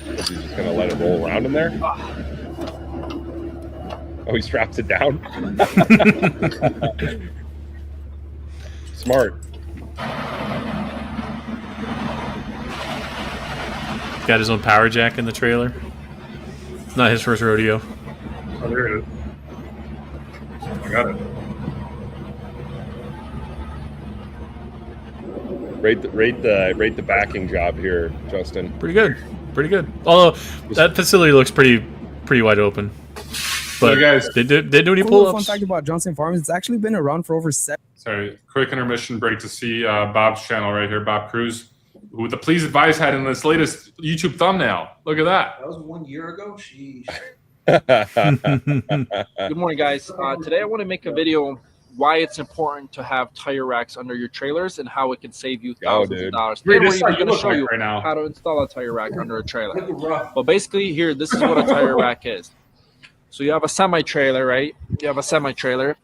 Is he just gonna let it roll around in there? Oh, he straps it down. Smart. Got his own power jack in the trailer. It's not his first rodeo. Oh, there it is. I got it. Rate the backing job here, Justin. Pretty good. Pretty good. Although that facility looks pretty wide open. But so guys, they do any Cool pull-ups. fun fact about Johnson Farms, it's actually been around for over 7. Sorry, quick intermission break to see Bob's channel right here, Bob Cruz, who with the Please Advise had in this latest YouTube thumbnail. Look at that. That was 1 year ago. Sheesh. Good morning, guys. Today I want to make a video why it's important to have tire racks under your trailers and how it can save you thousands of dollars. Wait, And we're this even is going to show you right now. how to install a tire rack under a trailer. But basically here, this is what a tire rack is. So you have a semi-trailer, right? You have a semi-trailer,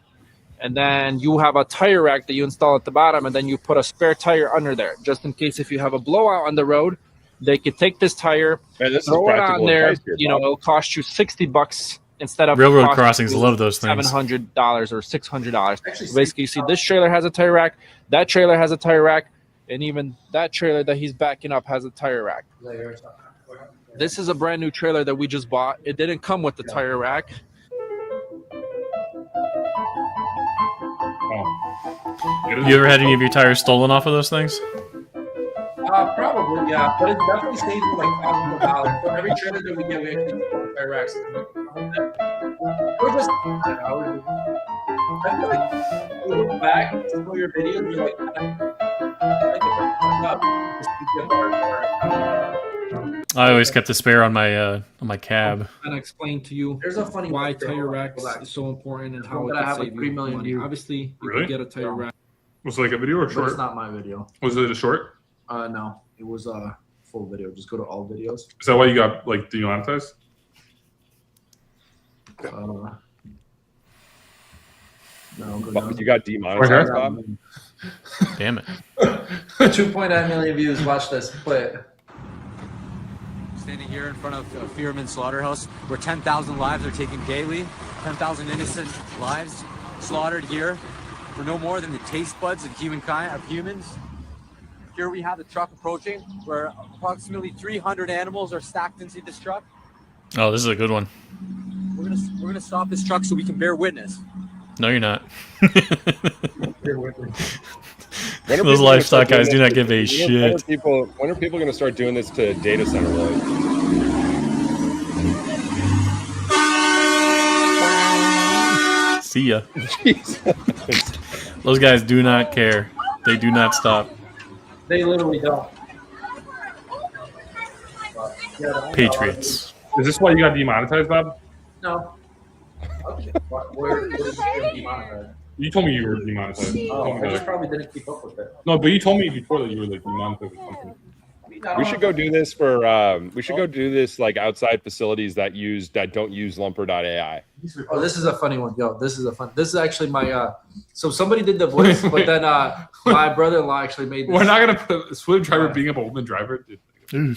and then you have a tire rack that you install at the bottom, and then you put a spare tire under there, just in case if you have a blowout on the road, they could take this tire, throw it on there. You know, it'll cost you $60 instead of Railroad crossings love those things. $700 or $600. Basically, you see this trailer has a tire rack, that trailer has a tire rack, and even that trailer that he's backing up has a tire rack. This is a brand new trailer that we just bought. It didn't come with the tire rack. You ever had any of your tires stolen off of those things? Probably, yeah. But it definitely saves you like thousands of dollars. For every trailer that we get, we actually get tire racks. We're just, I feel like you look back at some of your videos, you're I always kept a spare on my cab. And explain to you there's a funny why tire racks is so important and how it I can have save like you 3 million money. views. Obviously, you Really? can get a tire rack. Was it like a video or But short? it's not my video. Was it a short? No, it was a full video. Just go to all videos. Is that why you got like demonetized? No, go But down. you got demonetized, Okay. Bob? Damn it. 2.9 million views. Watch this. Play it. Standing here in front of Fearman Slaughterhouse, where 10,000 lives are taken daily, 10,000 innocent lives slaughtered here for no more than the taste buds of humans. Here we have the truck approaching, where approximately 300 animals are stacked into this truck. Oh, this is a good one. We're gonna stop this truck so we can bear witness. No, you're not. Those livestock guys do not give a shit. When are people going to start doing this to data center load? See ya. Those guys do not care. They do not stop. They literally don't. Patriots. Is this why you got demonetized, Bob? No. Where demonetized? You told me you were demonetized. Oh, I just probably didn't keep up with it. No, but you told me before that you were like demonetized or something. We should go do this for. We should go do this like outside facilities that don't use Lumper.ai. Oh, this is a funny one, yo. This is actually my. So somebody did the voice, but then my brother-in-law actually made this. We're not gonna put a Swift driver being up a woman driver. Well,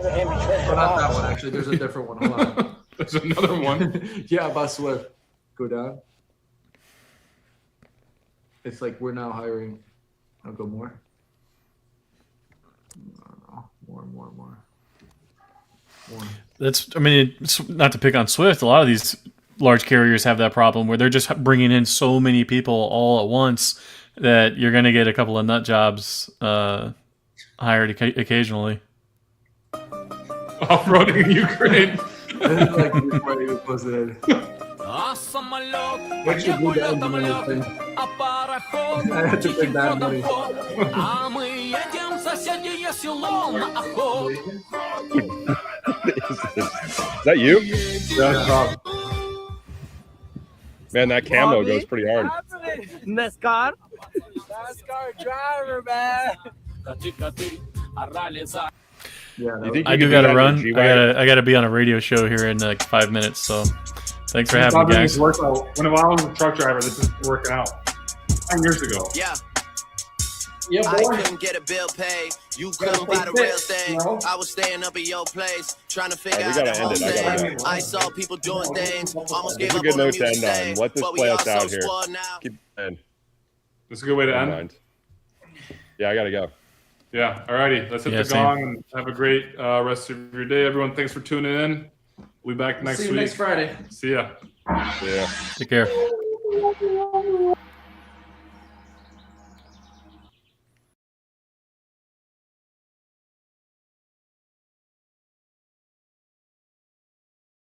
not that one actually. There's a different one. Hold on. There's another one. Yeah, about Swift. Go down. It's like we're now hiring. I'll go more. More. That's. I mean, it's not to pick on Swift. A lot of these large carriers have that problem where they're just bringing in so many people all at once that you're going to get a couple of nut jobs hired occasionally. Off-roading in Ukraine. Like before you posted it. What should do the engineering thing? I had to take that money. Is that you? Yeah. Man, that camo goes pretty hard. NASCAR driver, man. Yeah, I do gotta run. I gotta be on a radio show here in like 5 minutes. So, thanks for having me, guys. When I was a truck driver, this is working out 10 years ago. Yeah. Yeah, boy. I couldn't get a bill paid. You couldn't buy the real thing. I was staying up at your place, trying to figure out the whole thing. I saw people doing things, almost gave That's a up good on the note to music end thing. on. Let this But we play all us so out here. spoiled now. Keep end. This is a good way to end. Mind. Yeah, I gotta go. Yeah. Alrighty. Let's hit the gong and have a great rest of your day, everyone. Thanks for tuning in. We'll be back next week. See you next Friday. See ya. Yeah. Take care.